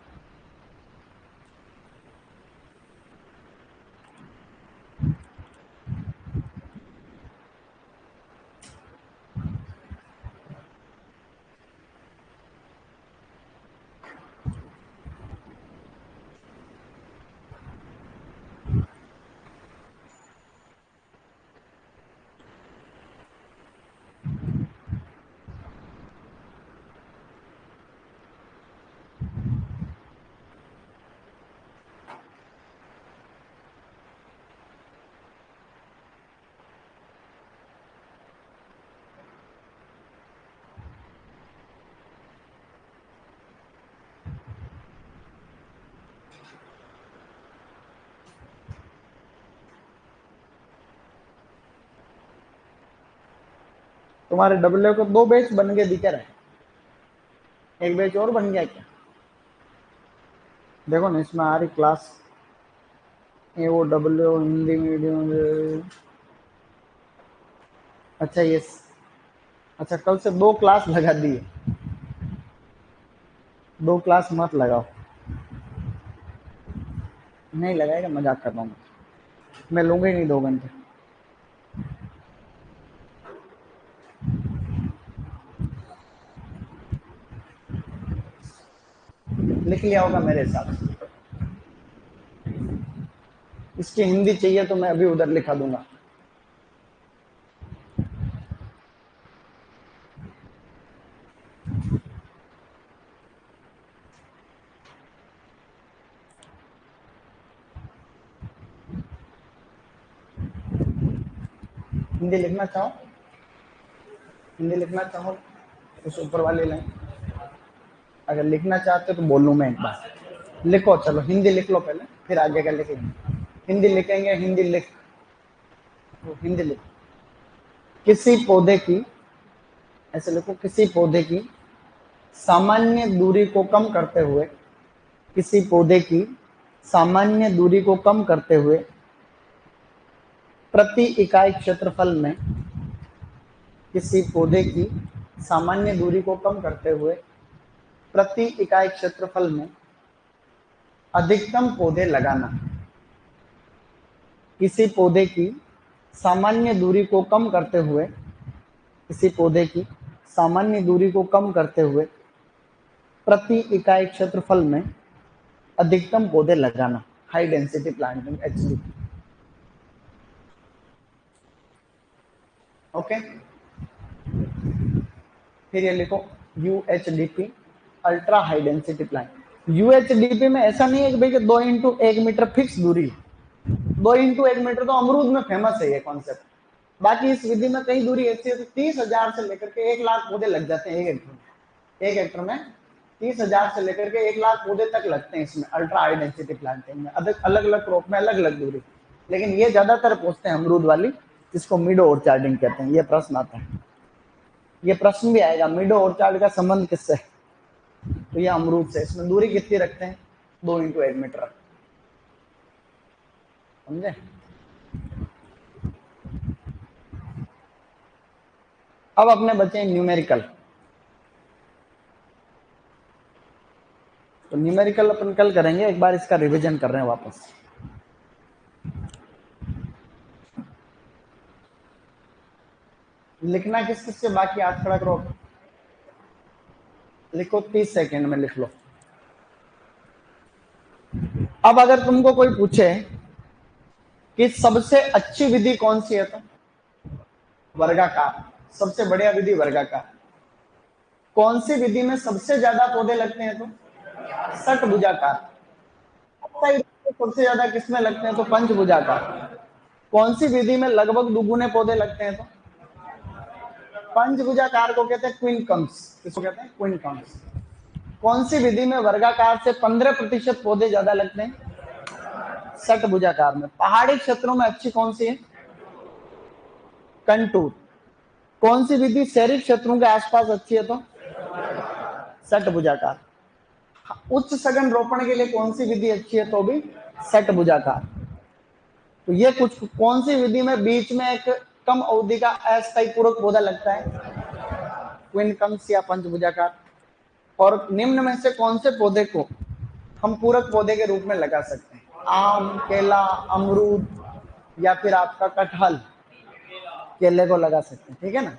तुम्हारे डब्ल्यू को 2 बैच बन के दिख रहा है, एक बैच और बन गया क्या? देखो ना, इसमें आ रही class A O W Hindi medium. अच्छा ये, अच्छा कल से 2 क्लास लगा दिए। 2 क्लास मत लगाओ। नहीं लगाएगा, मजाक कर रहा हूँ। मैं लूंगा ही नहीं 2 घंटे। लिख लिया होगा मेरे हिसाब से। इसकी हिंदी चाहिए तो मैं अभी उधर लिखा दूंगा। हिंदी लिखना चाहो, हिंदी लिखना चाहो उस ऊपर वाले लाइन, अगर लिखना चाहते हो तो बोलूँ मैं एक बार। लिखो, चलो हिंदी लिख लो पहले, फिर आगे का लिखेंगे। हिंदी लिखेंगे, हिंदी लिख, तो हिंदी लिख। किसी पौधे की, ऐसे लिखो, किसी पौधे की सामान्य दूरी को कम करते हुए, किसी पौधे की सामान्य दूरी को कम करते हुए प्रति इकाई क्षेत्रफल में, किसी पौधे की सामान्य दूरी को कम करते हुए प्रति इकाई क्षेत्रफल में अधिकतम पौधे लगाना। किसी पौधे की सामान्य दूरी को कम करते हुए, किसी पौधे की सामान्य दूरी को कम करते हुए प्रति इकाई क्षेत्रफल में अधिकतम पौधे लगाना। High density planting, HDP। Okay, फिर ये लिखो UHDP, ultra high density plant. UHDP में ऐसा नहीं है कि भाई 2x1 मीटर फिक्स दूरी है। 2x1 मीटर तो अमरूद में फेमस है ये कॉन्सेप्ट। बाकी इस विधि में कई दूरी ऐसी है, 30,000 से लेकर के 1 लाख पौधे लग जाते हैं 1 हेक्टर में। 1 हेक्टर में 30,000 से लेकर के 1 लाख पौधे तक लगते हैं इसमें, अल्ट्रा हाई डेंसिटी प्लांटिंग में। अलग अलग क्रॉप में अलग अलग दूरी, लेकिन ये ज्यादातर पूछते हैं अमरूद वाली, जिसको मिडो और चार्डिंग कहते हैं। ये प्रश्न आता है, ये प्रश्न भी आएगा, मिडो और चार्ड का संबंध किससे है, तो ये अमरूद से। इसमें दूरी कितनी रखते हैं, 2x1 मीटर, समझे? अब अपने बचे न्यूमेरिकल। तो न्यूमेरिकल अपन कल करेंगे, एक बार इसका रिवीजन कर रहे हैं वापस। लिखना किस किस से बाकी हाथ खड़ा करो, लिखो 30 सेकेंड में लिख लो। अब अगर तुमको कोई पूछे कि सबसे अच्छी विधि कौन सी है, तो वर्गाकार, सबसे बढ़िया विधि वर्गाकार। कौन सी विधि में सबसे ज्यादा पौधे लगते हैं, तो षटभुजाकार। सबसे ज्यादा किसमें लगते हैं, तो पंचभुजाकार। कौन सी विधि में लगभग दुगुने पौधे लगते हैं, तो पंचभुजाकार को कहते हैं क्विनकम्स। किसको कहते हैं, क्विनकम्स। कौन सी विधि में वर्गाकार से 15% पौधे ज्यादा लगते हैं, षटभुजाकार में। पहाड़ी क्षेत्रों में अच्छी कौन सी है, कंटूर। कौन सी विधि शहरी क्षेत्रों के आसपास अच्छी है, तो षटभुजाकार। उच्च सघन रोपण के लिए कौन सी विधि अच्छी है, तो भी षटभुजाकार। तो ये कुछ, कौन सी विधि में बीच में एक कम अवधि का अस्थायी पूरक पौधा लगता है, क्विनकम्स या पंचभुजाकार। और निम्न में से कौन से पौधे को हम पूरक पौधे के रूप में लगा सकते हैं, आम, केला, अमरूद या फिर आपका कटहल, केले को लगा सकते हैं, ठीक है ना।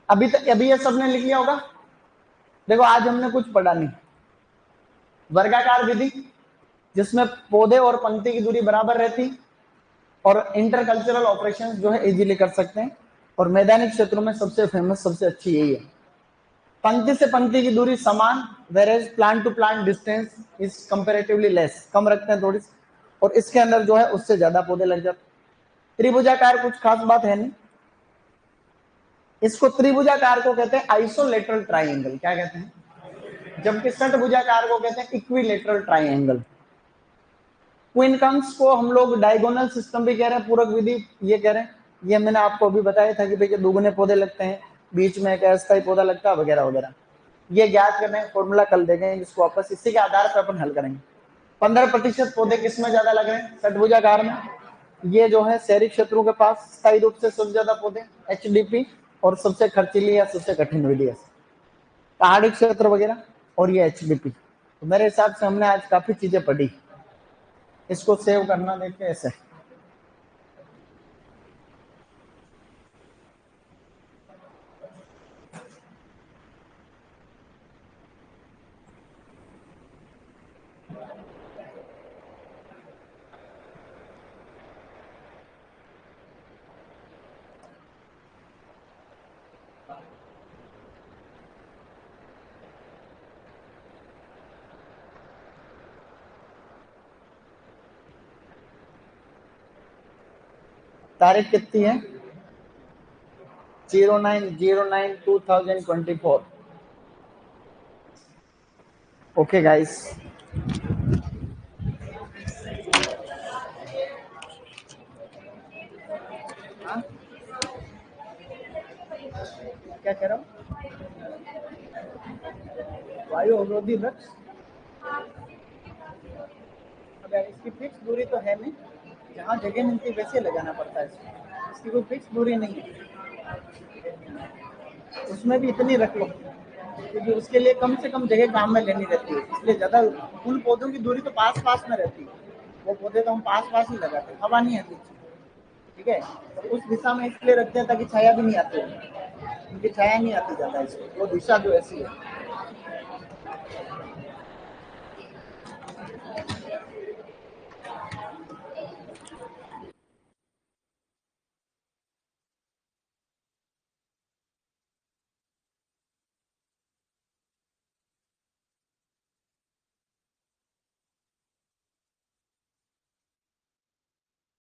अभी तक अभी ये सबने लिख लिया होगा। देखो आज हमने कुछ पढ़ा नहीं। वर्गाकार विधि जिसमें पौधे और पंक्ति की दूरी बराबर रहती और इंटरकल्चरल ऑपरेशंस जो है इजीली कर सकते हैं, और मैदानी क्षेत्रों में सबसे फेमस, सबसे अच्छी यही है। पंक्ति से पंक्ति की दूरी समान, average plant to plant distance is comparatively less, कम रखते हैं थोड़ी सी, और इसके अंदर जो है उससे ज्यादा पौधे लग जाते। त्रिभुजाकार कुछ खास बात है नहीं। इसको त्रिभुजाकार को कहते हैं आइसोलेटरल ट्राइंगल। क्या कहते हैं, जबकि षटभुजाकार को कहते हैं इक्विलेटरल ट्राइंगल। क्विनकम्स को हम लोग डायगोनल सिस्टम भी कह रहे हैं, पूरक विधि ये कह रहे हैं। ये मैंने आपको अभी बताया था कि भाई दुगुने पौधे लगते हैं, बीच में एक अस्थायी पौधा लगता है, वगैरह वगैरह। ये ज्ञात करने का फॉर्मूला कल देंगे, जिसको वापस इसी के आधार पर अपन हल करेंगे। 15% पौधे किसमें ज्यादा लग रहे हैं, षटभुजाकार में। ये जो है शहरी क्षेत्रों के पास स्थायी रूप से सबसे ज्यादा पौधे HDP, और सबसे खर्चीली या सबसे कठिन विधि है पहाड़ी क्षेत्र वगैरह, और ये HDP। तो मेरे हिसाब से हमने आज काफी चीजें पढ़ी। इसको सेव करना, देखिए ऐसे। तारीख कितनी है, 09/09/2024। ओके गाइस, क्या कह रहा हूँ, वायु अवरोधी वृक्ष। अब यार इसकी फिक्स दूरी तो है नहीं, जहाँ जगह मिलती है वैसे लगाना पड़ता है इसको। इसकी कोई फिक्स दूरी नहीं है, उसमें भी इतनी रख लो, क्योंकि उसके लिए कम से कम जगह काम में लेनी रहती है। इसलिए ज्यादा फूल पौधों की दूरी तो पास पास में रहती है, वो पौधे तो हम पास पास ही लगाते हैं, हवा नहीं आती, ठीक है। तो उस दिशा में इसलिए रखते हैं ताकि छाया भी नहीं आती, उनकी छाया नहीं आती ज्यादा, इसको वो दिशा जो ऐसी है।